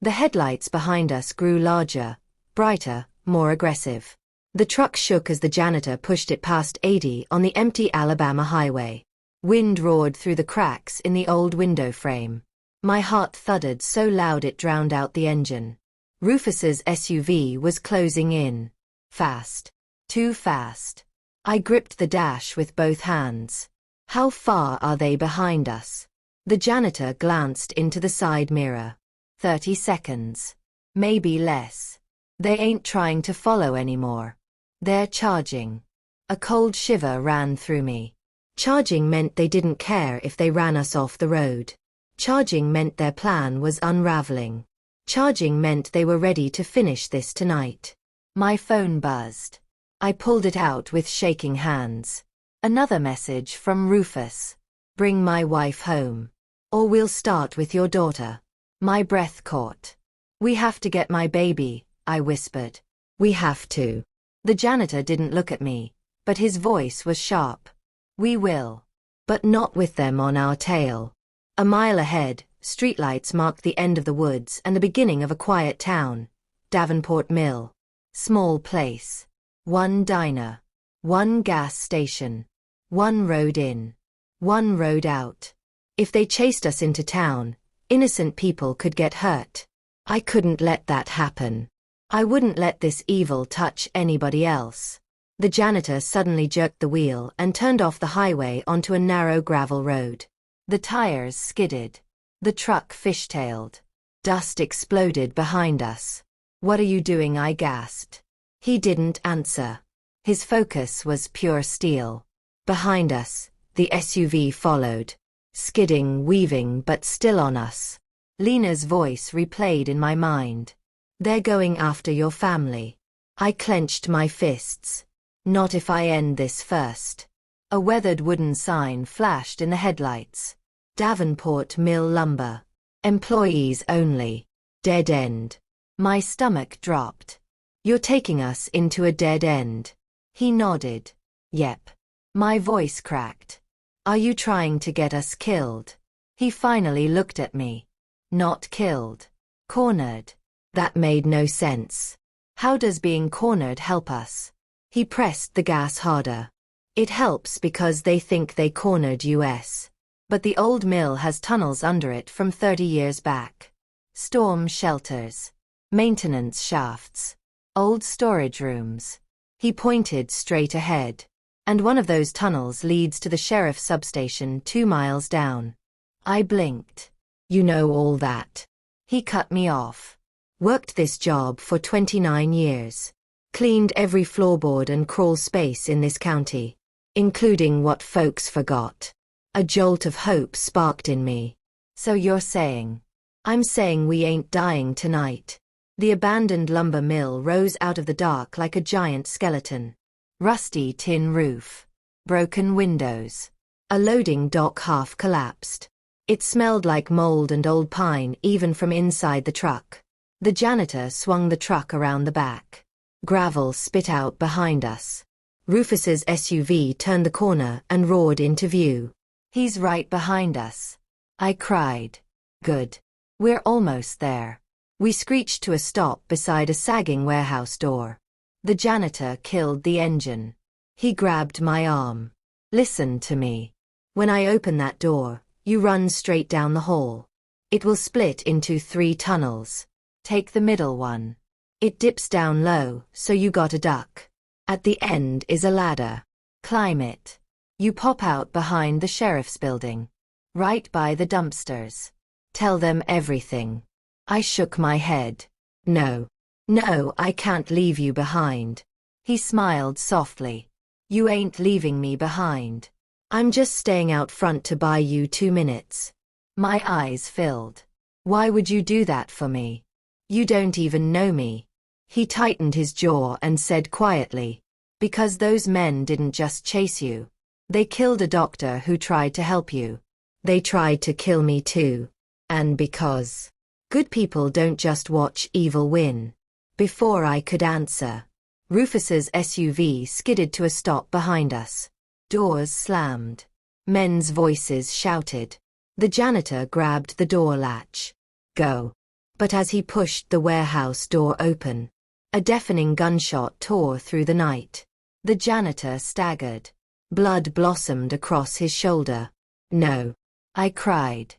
S1: The headlights behind us grew larger, brighter, more aggressive. The truck shook as the janitor pushed it past 80 on the empty Alabama highway. Wind roared through the cracks in the old window frame. My heart thudded so loud it drowned out the engine. Rufus's SUV was closing in. Fast. Too fast. I gripped the dash with both hands. How far are they behind us? The janitor glanced into the side mirror. 30 seconds. Maybe less. They ain't trying to follow anymore. They're charging. A cold shiver ran through me. Charging meant they didn't care if they ran us off the road. Charging meant their plan was unraveling. Charging meant they were ready to finish this tonight. My phone buzzed. I pulled it out with shaking hands. Another message from Rufus. "Bring my wife home. Or we'll start with your daughter." My breath caught. "We have to get my baby," I whispered. "We have to." The janitor didn't look at me, but his voice was sharp. "We will. But not with them on our tail." A mile ahead, streetlights marked the end of the woods and the beginning of a quiet town. Davenport Mill. Small place. One diner. One gas station. One road in. One road out. If they chased us into town, innocent people could get hurt. I couldn't let that happen. I wouldn't let this evil touch anybody else. The janitor suddenly jerked the wheel and turned off the highway onto a narrow gravel road. The tires skidded. The truck fishtailed. Dust exploded behind us. "What are you doing?" I gasped. He didn't answer. His focus was pure steel. Behind us, the SUV followed. Skidding, weaving, but still on us. Lena's voice replayed in my mind. "They're going after your family." I clenched my fists. "Not if I end this first." A weathered wooden sign flashed in the headlights. Davenport Mill Lumber. Employees only. Dead end. My stomach dropped. "You're taking us into a dead end." He nodded. "Yep." My voice cracked. "Are you trying to get us killed?" He finally looked at me. "Not killed. Cornered." That made no sense. How does being cornered help us? He pressed the gas harder. "It helps because they think they cornered us. But the old mill has tunnels under it from 30 years back. Storm shelters. Maintenance shafts. Old storage rooms." He pointed straight ahead. "And one of those tunnels leads to the sheriff's substation 2 miles down." I blinked. "You know all that?" He cut me off. "Worked this job for 29 years. Cleaned every floorboard and crawl space in this county. Including what folks forgot." A jolt of hope sparked in me. "So you're saying?" "I'm saying we ain't dying tonight." The abandoned lumber mill rose out of the dark like a giant skeleton. Rusty tin roof. Broken windows. A loading dock half collapsed. It smelled like mold and old pine even from inside the truck. The janitor swung the truck around the back. Gravel spit out behind us. Rufus's SUV turned the corner and roared into view. "He's right behind us." I cried. "Good. We're almost there." We screeched to a stop beside a sagging warehouse door. The janitor killed the engine. He grabbed my arm. "Listen to me. When I open that door, you run straight down the hall. It will split into 3 tunnels. Take the middle one. It dips down low, so you gotta duck. At the end is a ladder. Climb it. You pop out behind the sheriff's building. Right by the dumpsters. Tell them everything." I shook my head. "No. No, I can't leave you behind." He smiled softly. "You ain't leaving me behind. I'm just staying out front to buy you 2 minutes." My eyes filled. "Why would you do that for me? You don't even know me." He tightened his jaw and said quietly, "Because those men didn't just chase you. They killed a doctor who tried to help you. They tried to kill me too. And because good people don't just watch evil win." Before I could answer, Rufus's SUV skidded to a stop behind us. Doors slammed. Men's voices shouted. The janitor grabbed the door latch. "Go." But as he pushed the warehouse door open, a deafening gunshot tore through the night. The janitor staggered. Blood blossomed across his shoulder. "No," I cried.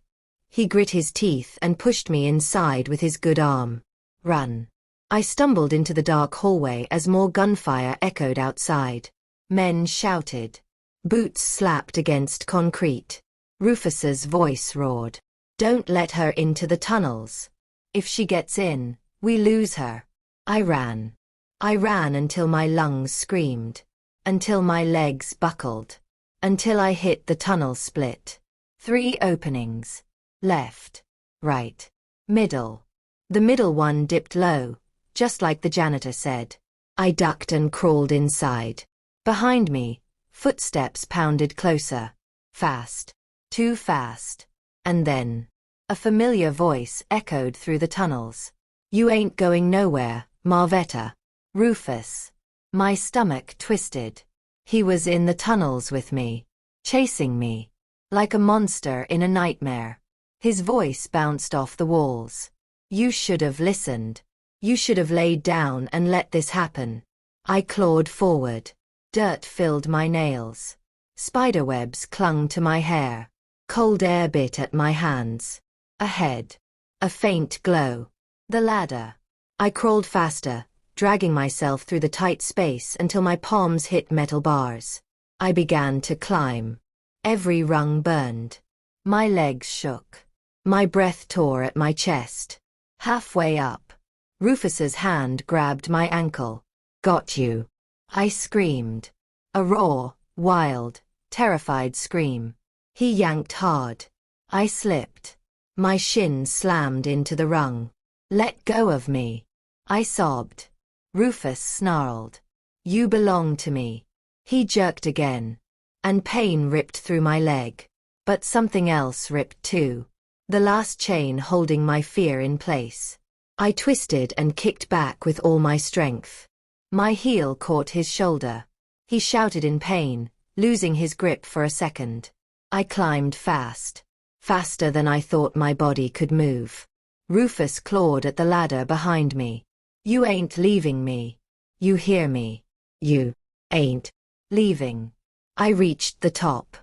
S1: He grit his teeth and pushed me inside with his good arm. "Run." I stumbled into the dark hallway as more gunfire echoed outside. Men shouted. Boots slapped against concrete. Rufus's voice roared. "Don't let her into the tunnels. If she gets in, we lose her." I ran. I ran until my lungs screamed. Until my legs buckled. Until I hit the tunnel split. 3 openings. Left. Right. Middle. The middle one dipped low, just like the janitor said. I ducked and crawled inside. Behind me, footsteps pounded closer. Fast. Too fast. And then, a familiar voice echoed through the tunnels. "You ain't going nowhere, Marvetta." Rufus. My stomach twisted. He was in the tunnels with me, chasing me, like a monster in a nightmare. His voice bounced off the walls. "You should have listened. You should have laid down and let this happen." I clawed forward. Dirt filled my nails. Spiderwebs clung to my hair. Cold air bit at my hands. Ahead. A faint glow. The ladder. I crawled faster, dragging myself through the tight space until my palms hit metal bars. I began to climb. Every rung burned. My legs shook. My breath tore at my chest. Halfway up, Rufus's hand grabbed my ankle. "Got you." I screamed. A raw, wild, terrified scream. He yanked hard. I slipped. My shin slammed into the rung. "Let go of me." I sobbed. Rufus snarled. "You belong to me." He jerked again. And pain ripped through my leg. But something else ripped too. The last chain holding my fear in place. I twisted and kicked back with all my strength. My heel caught his shoulder. He shouted in pain, losing his grip for a second. I climbed fast. Faster than I thought my body could move. Rufus clawed at the ladder behind me. "You ain't leaving me. You hear me? You ain't leaving." I reached the top.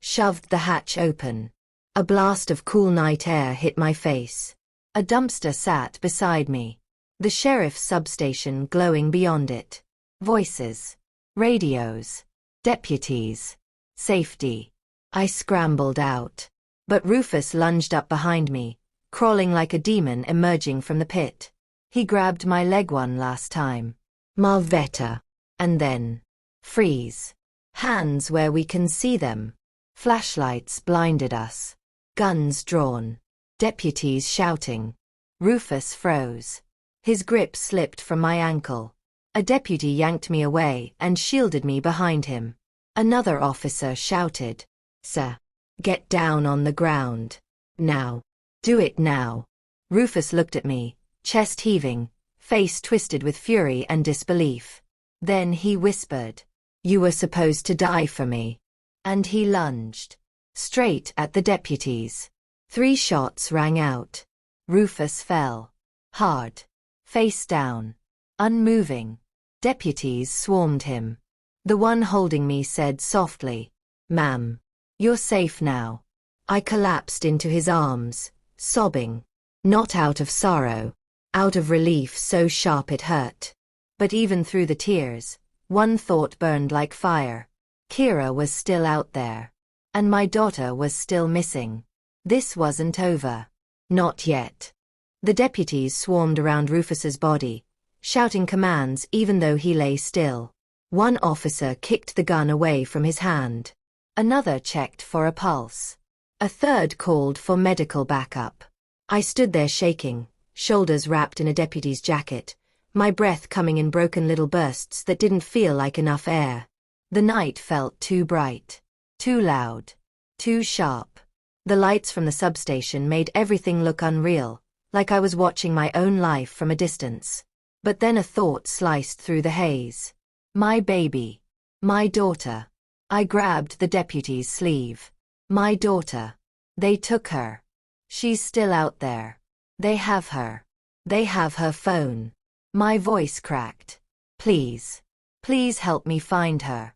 S1: Shoved the hatch open. A blast of cool night air hit my face. A dumpster sat beside me. The sheriff's substation glowing beyond it. Voices. Radios. Deputies. Safety. I scrambled out. But Rufus lunged up behind me, crawling like a demon emerging from the pit. He grabbed my leg one last time. "Marvetta." And then, freeze. Hands where we can see them. Flashlights blinded us. Guns drawn. Deputies shouting. Rufus froze. His grip slipped from my ankle. A deputy yanked me away and shielded me behind him. Another officer shouted, "Sir, get down on the ground. Now. Do it now." Rufus looked at me, chest heaving, face twisted with fury and disbelief. Then he whispered, "You were supposed to die for me." And he lunged. Straight at the deputies. 3 shots rang out. Rufus fell. Hard. Face down. Unmoving. Deputies swarmed him. The one holding me said softly, "Ma'am, you're safe now." I collapsed into his arms, sobbing. Not out of sorrow. Out of relief so sharp it hurt. But even through the tears, one thought burned like fire. Kira was still out there. And my daughter was still missing. This wasn't over. Not yet. The deputies swarmed around Rufus's body, shouting commands even though he lay still. One officer kicked the gun away from his hand. Another checked for a pulse. A third called for medical backup. I stood there shaking, shoulders wrapped in a deputy's jacket, my breath coming in broken little bursts that didn't feel like enough air. The night felt too bright, too loud, too sharp. The lights from the substation made everything look unreal, like I was watching my own life from a distance. But then a thought sliced through the haze. My baby. My daughter. I grabbed the deputy's sleeve. My daughter. They took her. She's still out there. They have her. They have her phone. My voice cracked. Please. Please help me find her.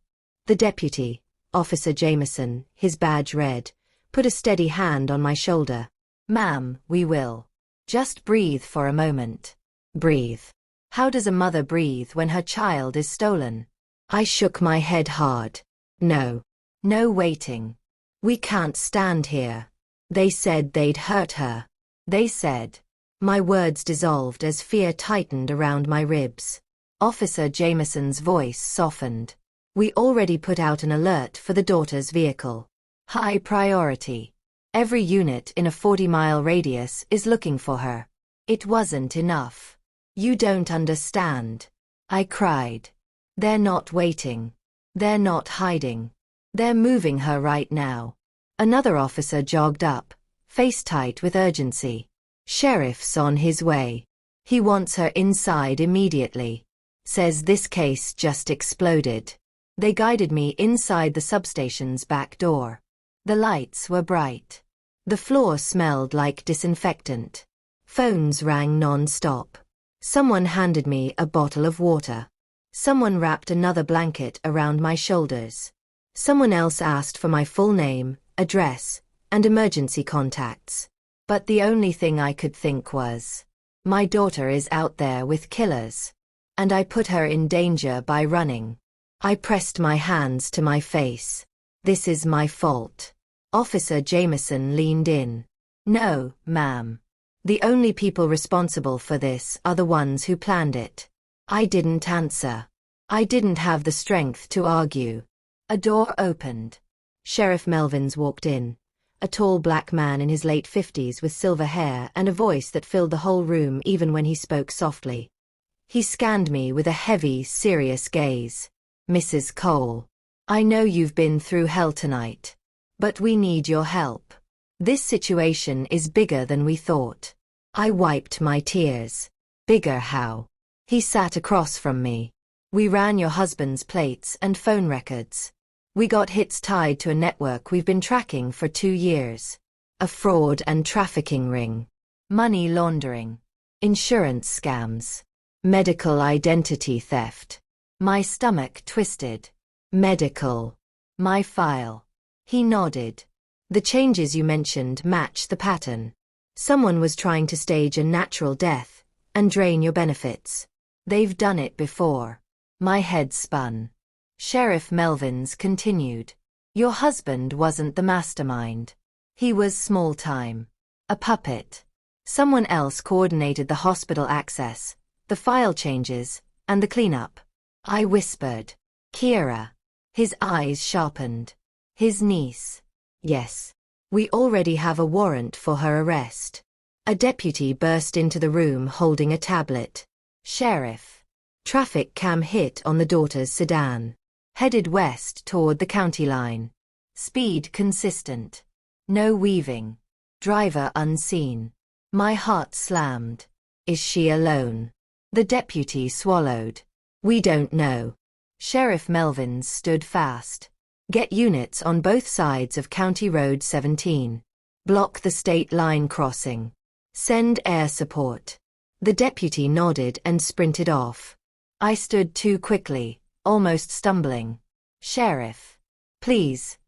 S1: The deputy, Officer Jameson, his badge red, put a steady hand on my shoulder. Ma'am, we will. Just breathe for a moment. Breathe. How does a mother breathe when her child is stolen? I shook my head hard. No. No waiting. We can't stand here. They said they'd hurt her. They said. My words dissolved as fear tightened around my ribs. Officer Jameson's voice softened. We already put out an alert for the daughter's vehicle. High priority. Every unit in a 40-mile radius is looking for her. It wasn't enough. You don't understand. I cried. They're not waiting. They're not hiding. They're moving her right now. Another officer jogged up, face tight with urgency. Sheriff's on his way. He wants her inside immediately. Says this case just exploded. They guided me inside the substation's back door. The lights were bright. The floor smelled like disinfectant. Phones rang non-stop. Someone handed me a bottle of water. Someone wrapped another blanket around my shoulders. Someone else asked for my full name, address, and emergency contacts. But the only thing I could think was, my daughter is out there with killers. And I put her in danger by running. I pressed my hands to my face. This is my fault. Officer Jameson leaned in. No, ma'am. The only people responsible for this are the ones who planned it. I didn't answer. I didn't have the strength to argue. A door opened. Sheriff Melvins walked in. A tall black man in his late 50s with silver hair and a voice that filled the whole room even when he spoke softly. He scanned me with a heavy, serious gaze. Mrs. Cole, I know you've been through hell tonight. But we need your help. This situation is bigger than we thought. I wiped my tears. Bigger how? He sat across from me. We ran your husband's plates and phone records. We got hits tied to a network we've been tracking for 2 years. A fraud and trafficking ring. Money laundering. Insurance scams. Medical identity theft. My stomach twisted. Medical. My file. He nodded. The changes you mentioned match the pattern. Someone was trying to stage a natural death and drain your benefits. They've done it before. My head spun. Sheriff Melvins continued. Your husband wasn't the mastermind. He was small-time. A puppet. Someone else coordinated the hospital access, the file changes, and the cleanup. I whispered. Kira. His eyes sharpened. His niece. Yes. We already have a warrant for her arrest. A deputy burst into the room holding a tablet. Sheriff. Traffic cam hit on the daughter's sedan. Headed west toward the county line. Speed consistent. No weaving. Driver unseen. My heart slammed. Is she alone? The deputy swallowed. We don't know. Sheriff Melvins stood fast. Get units on both sides of County Road 17. Block the state line crossing. Send air support. The deputy nodded and sprinted off. I stood too quickly, almost stumbling. Sheriff. Please.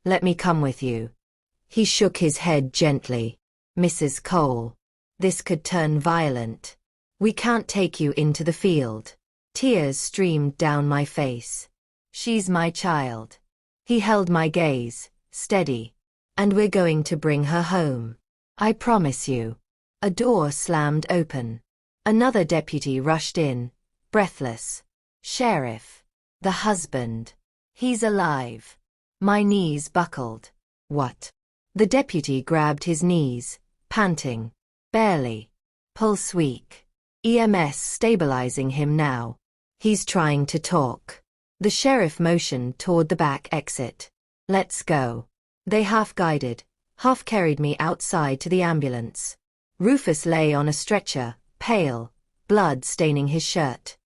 S1: Let me come with you. He shook his head gently. Mrs. Cole. This could turn violent. We can't take you into the field. Tears streamed down my face. She's my child. He held my gaze, steady. And we're going to bring her home. I promise you. A door slammed open. Another deputy rushed in, breathless. Sheriff. The husband. He's alive. My knees buckled. What? The deputy grabbed his knees, panting. Barely. Pulse weak. EMS stabilizing him now. He's trying to talk. The sheriff motioned toward the back exit. Let's go. They half-guided, half-carried me outside to the ambulance. Rufus lay on a stretcher, pale, blood staining his shirt.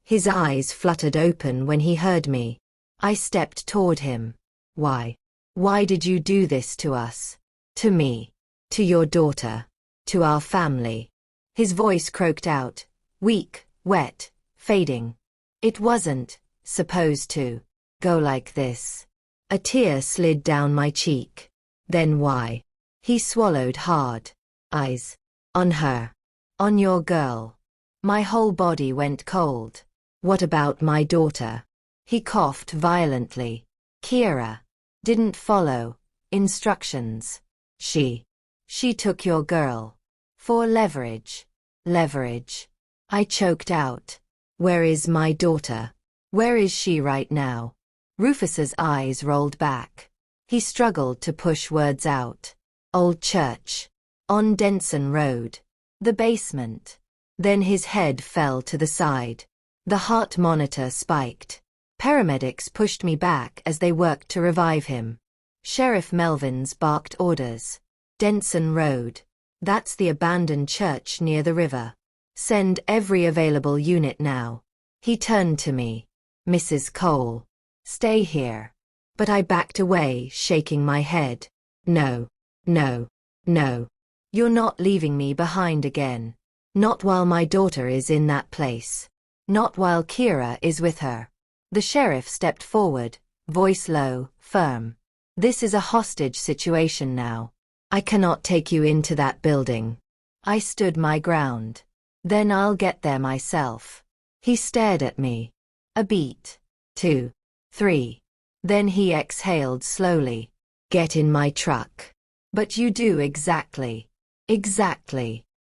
S1: His eyes fluttered open when he heard me. I stepped toward him. Why? Why did you do this to us? To me. To your daughter. To our family. His voice croaked out, weak, wet, fading. It wasn't supposed to go like this. A tear slid down my cheek. Then why? He swallowed hard. Eyes. On her. On your girl. My whole body went cold. What about my daughter? He coughed violently. Kira. Didn't follow instructions. She took your girl. For leverage. Leverage. I choked out. Where is my daughter? Where is she right now? Rufus's eyes rolled back. He struggled to push words out. Old church. On Denson Road. The basement. Then his head fell to the side. The heart monitor spiked. Paramedics pushed me back as they worked to revive him. Sheriff Melvins barked orders. Denson Road. That's the abandoned church near the river. Send every available unit now. He turned to me. Mrs. Cole. Stay here. But I backed away, shaking my head. No. No. No. You're not leaving me behind again. Not while my daughter is in that place. Not while Kira is with her. The sheriff stepped forward, voice low, firm. This is a hostage situation now. I cannot take you into that building. I stood my ground. Then I'll get there myself. He stared at me. A beat. 2. 3. Then he exhaled slowly. Get in my truck. But you do exactly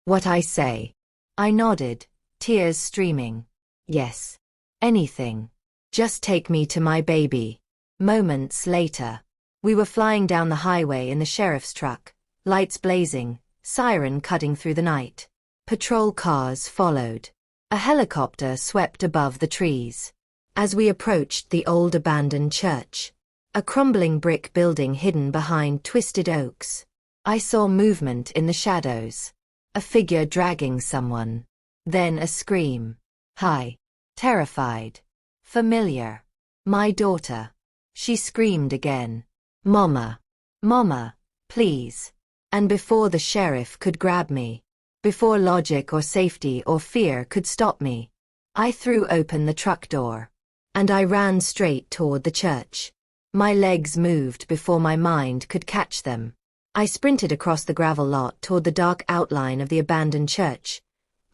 S1: what I say. I nodded, tears streaming. Yes. Anything. Just take me to my baby. Moments later. We were flying down the highway in the sheriff's truck, lights blazing, siren cutting through the night. Patrol cars followed. A helicopter swept above the trees. As we approached the old abandoned church, a crumbling brick building hidden behind twisted oaks, I saw movement in the shadows. A figure dragging someone. Then a scream. High. Terrified. Familiar. My daughter. She screamed again. Mama. Mama, please. And before the sheriff could grab me, before logic or safety or fear could stop me, I threw open the truck door. And I ran straight toward the church. My legs moved before my mind could catch them. I sprinted across the gravel lot toward the dark outline of the abandoned church,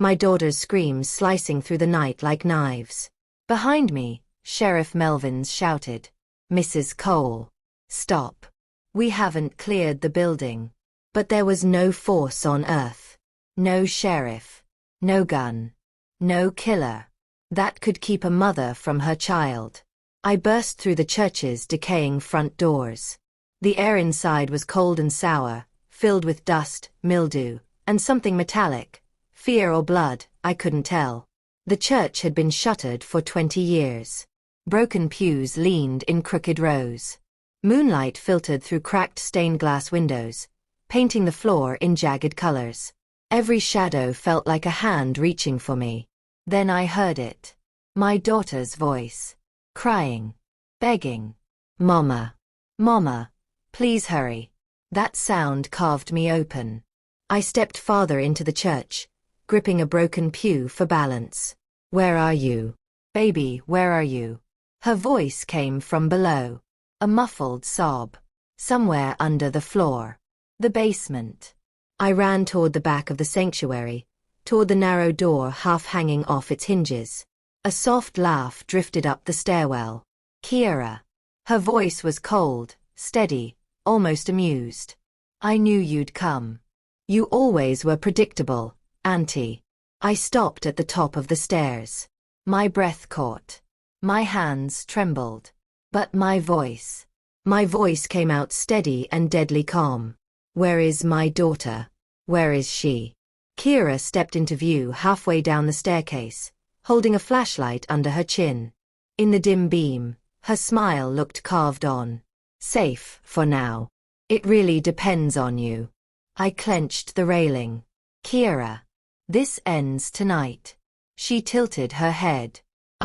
S1: my daughter's screams slicing through the night like knives. Behind me, Sheriff Melvins shouted. Mrs. Cole. Stop. We haven't cleared the building. But there was no force on earth. No sheriff. No gun. No killer. That could keep a mother from her child. I burst through the church's decaying front doors. The air inside was cold and sour, filled with dust, mildew, and something metallic. Fear or blood, I couldn't tell. The church had been shuttered for 20 years. Broken pews leaned in crooked rows. Moonlight filtered through cracked stained glass windows, painting the floor in jagged colors. Every shadow felt like a hand reaching for me. Then I heard it. My daughter's voice. Crying. Begging. Mama. Mama. Please hurry. That sound carved me open. I stepped farther into the church, gripping a broken pew for balance. Where are you? Baby, where are you? Her voice came from below. A muffled sob. Somewhere under the floor. The basement. I ran toward the back of the sanctuary, toward the narrow door half hanging off its hinges. A soft laugh drifted up the stairwell. Kira. Her voice was cold, steady, almost amused. I knew you'd come. You always were predictable, Auntie. I stopped at the top of the stairs. My breath caught. My hands trembled. But my voice came out steady and deadly calm. Where is my daughter? Where is she? Kira stepped into view halfway down the staircase, holding a flashlight under her chin. In the dim beam, her smile looked carved on. Safe, for now. It really depends on you. I clenched the railing. Kira. This ends tonight. She tilted her head.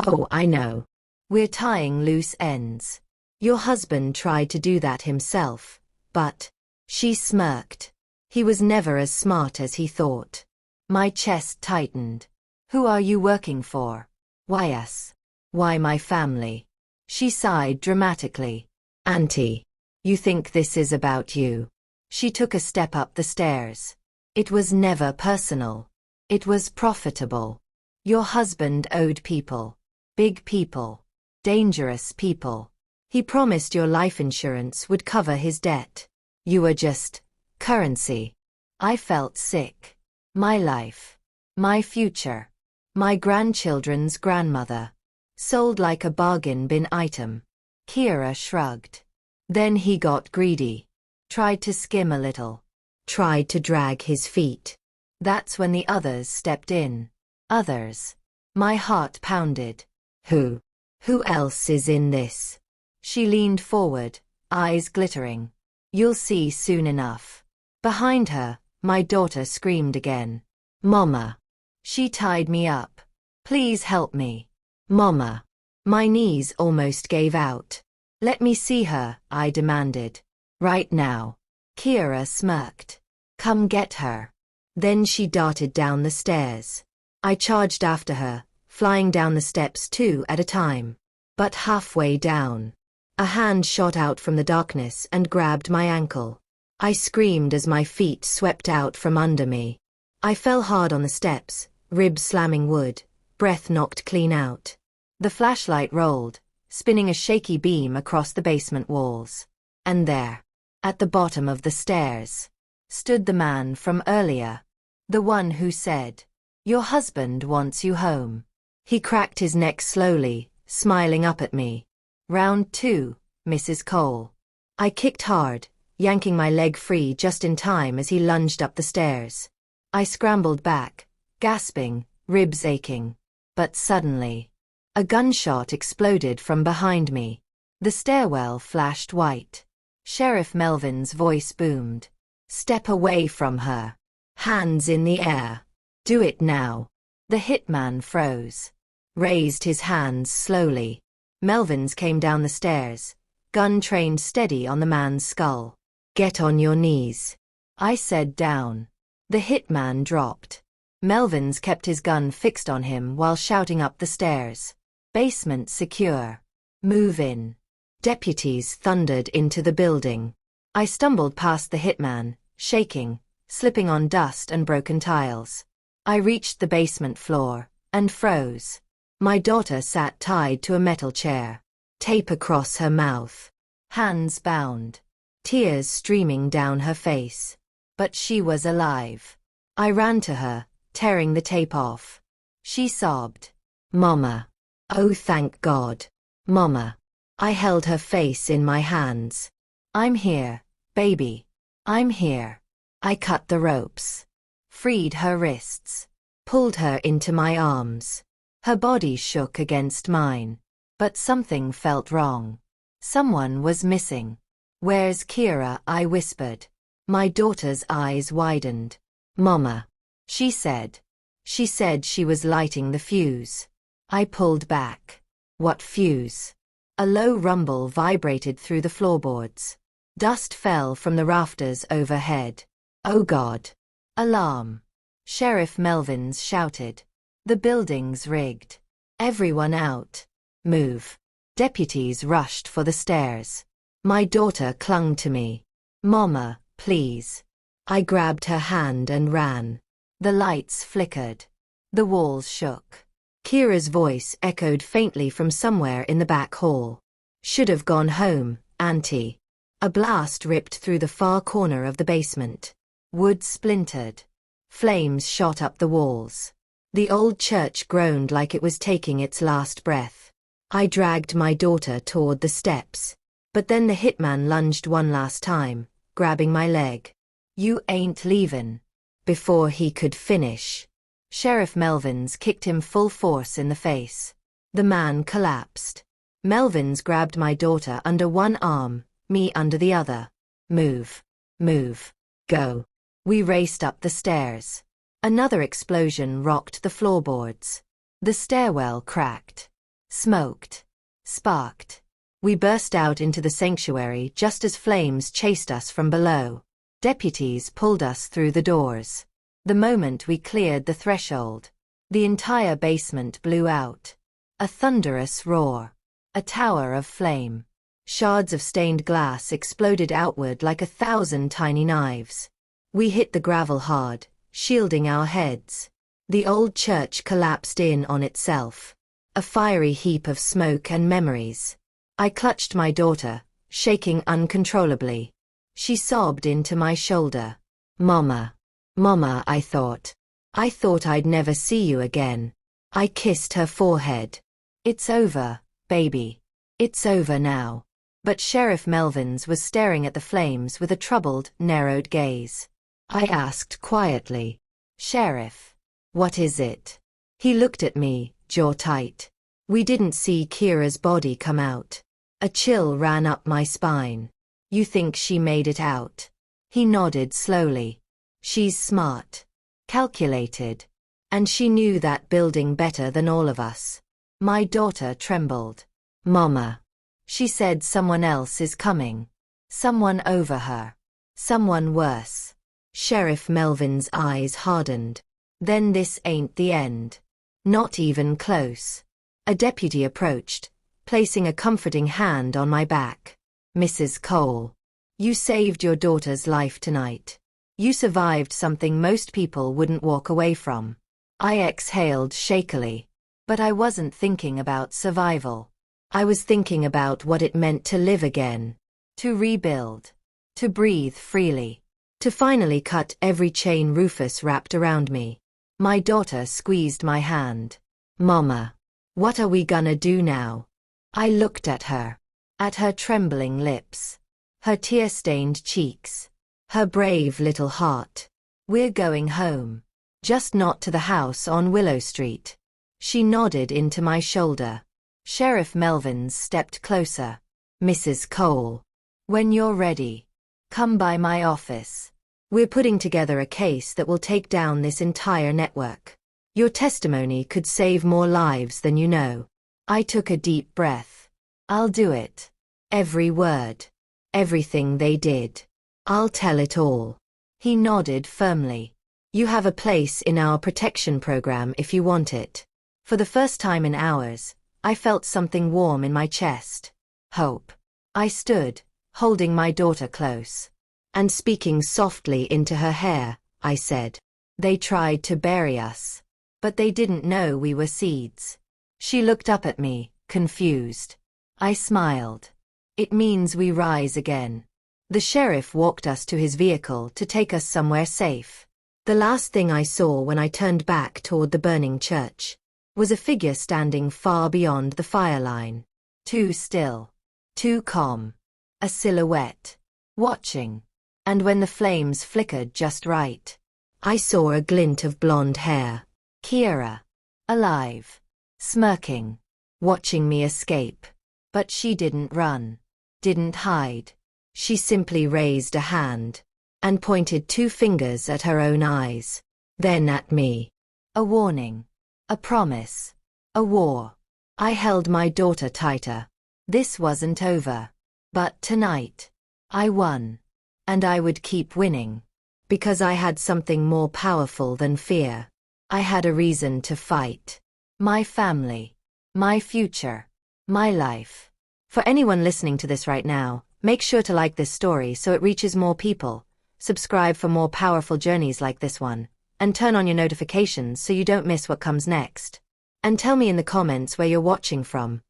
S1: Oh, I know. We're tying loose ends. Your husband tried to do that himself, but... She smirked. He was never as smart as he thought. My chest tightened. Who are you working for? Why us? Why my family? She sighed dramatically. Auntie. You think this is about you? She took a step up the stairs. It was never personal. It was profitable. Your husband owed people. Big people. Dangerous people. He promised your life insurance would cover his debt. You were just currency. I felt sick. My life. My future. My grandchildren's grandmother. Sold like a bargain bin item. Kira shrugged. Then he got greedy. Tried to skim a little. Tried to drag his feet. That's when the others stepped in. Others. My heart pounded. Who? Who else is in this? She leaned forward, eyes glittering. You'll see soon enough. Behind her, my daughter screamed again. Mama. She tied me up. Please help me. Mama. My knees almost gave out. Let me see her, I demanded. Right now. Kira smirked. Come get her. Then she darted down the stairs. I charged after her, flying down the steps 2 at a time. But halfway down, a hand shot out from the darkness and grabbed my ankle. I screamed as my feet swept out from under me. I fell hard on the steps, ribs slamming wood, breath knocked clean out. The flashlight rolled, spinning a shaky beam across the basement walls. And there, at the bottom of the stairs, stood the man from earlier. The one who said, "Your husband wants you home." He cracked his neck slowly, smiling up at me. Round 2, Mrs. Cole. I kicked hard, yanking my leg free just in time as he lunged up the stairs. I scrambled back, gasping, ribs aching. But suddenly, a gunshot exploded from behind me. The stairwell flashed white. Sheriff Melvin's voice boomed. Step away from her. Hands in the air. Do it now. The hitman froze. Raised his hands slowly. Melvin's came down the stairs, gun trained steady on the man's skull. Get on your knees. I said down. The hitman dropped. Melvin's kept his gun fixed on him while shouting up the stairs. Basement secure. Move in. Deputies thundered into the building. I stumbled past the hitman, shaking, slipping on dust and broken tiles. I reached the basement floor, and froze. My daughter sat tied to a metal chair. Tape across her mouth. Hands bound. Tears streaming down her face. But she was alive. I ran to her, tearing the tape off. She sobbed. Mama. Oh, thank God. Mama. I held her face in my hands. I'm here, baby. I'm here. I cut the ropes. Freed her wrists. Pulled her into my arms. Her body shook against mine. But something felt wrong. Someone was missing. Where's Kira? I whispered. My daughter's eyes widened. Mama. She said. She said she was lighting the fuse. I pulled back. What fuse? A low rumble vibrated through the floorboards. Dust fell from the rafters overhead. Oh God. Alarm. Sheriff Melvins shouted. The building's rigged. Everyone out. Move. Deputies rushed for the stairs. My daughter clung to me. Mama, please. I grabbed her hand and ran. The lights flickered. The walls shook. Kira's voice echoed faintly from somewhere in the back hall. Should have gone home, Auntie. A blast ripped through the far corner of the basement. Wood splintered. Flames shot up the walls. The old church groaned like it was taking its last breath. I dragged my daughter toward the steps. But then the hitman lunged one last time, grabbing my leg. You ain't leavin'. Before he could finish, Sheriff Melvins kicked him full force in the face. The man collapsed. Melvins grabbed my daughter under one arm, me under the other. Move. Move. Go. We raced up the stairs. Another explosion rocked the floorboards. The stairwell cracked. Smoked. Sparked. We burst out into the sanctuary just as flames chased us from below. Deputies pulled us through the doors. The moment we cleared the threshold, the entire basement blew out. A thunderous roar. A tower of flame. Shards of stained glass exploded outward like 1,000 tiny knives. We hit the gravel hard, shielding our heads. The old church collapsed in on itself. A fiery heap of smoke and memories. I clutched my daughter, shaking uncontrollably. She sobbed into my shoulder. Mama. Mama, I thought. I thought I'd never see you again. I kissed her forehead. It's over, baby. It's over now. But Sheriff Melvins was staring at the flames with a troubled, narrowed gaze. I asked quietly, Sheriff, what is it? He looked at me, jaw tight. We didn't see Kira's body come out. A chill ran up my spine. You think she made it out? He nodded slowly. She's smart. Calculated. And she knew that building better than all of us. My daughter trembled. Mama. She said someone else is coming. Someone over her. Someone worse. Sheriff Melvin's eyes hardened. Then this ain't the end. Not even close. A deputy approached, placing a comforting hand on my back. Mrs. Cole. You saved your daughter's life tonight. You survived something most people wouldn't walk away from. I exhaled shakily. But I wasn't thinking about survival. I was thinking about what it meant to live again. To rebuild. To breathe freely. To finally cut every chain Rufus wrapped around me. My daughter squeezed my hand. Mama. What are we gonna do now? I looked at her. At her trembling lips. Her tear-stained cheeks. Her brave little heart. We're going home. Just not to the house on Willow Street. She nodded into my shoulder. Sheriff Melvins stepped closer. Mrs. Cole. When you're ready, come by my office. We're putting together a case that will take down this entire network. Your testimony could save more lives than you know. I took a deep breath. I'll do it. Every word. Everything they did. I'll tell it all. He nodded firmly. You have a place in our protection program if you want it. For the first time in hours, I felt something warm in my chest. Hope. I stood, holding my daughter close. And speaking softly into her hair, I said, they tried to bury us. But they didn't know we were seeds. She looked up at me, confused. I smiled. It means we rise again. The sheriff walked us to his vehicle to take us somewhere safe. The last thing I saw when I turned back toward the burning church was a figure standing far beyond the fire line. Too still. Too calm. A silhouette. Watching. And when the flames flickered just right, I saw a glint of blonde hair. Kira. Alive. Smirking. Watching me escape. But she didn't run. Didn't hide. She simply raised a hand. And pointed 2 fingers at her own eyes. Then at me. A warning. A promise. A war. I held my daughter tighter. This wasn't over. But tonight, I won. And I would keep winning. Because I had something more powerful than fear. I had a reason to fight. My family. My future. My life. For anyone listening to this right now, make sure to like this story so it reaches more people. Subscribe for more powerful journeys like this one. And turn on your notifications so you don't miss what comes next. And tell me in the comments where you're watching from.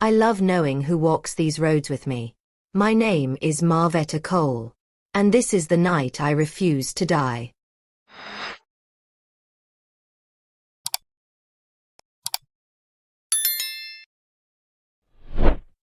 S1: I love knowing who walks these roads with me. My name is Marvetta Cole. And this is the night I refuse to die.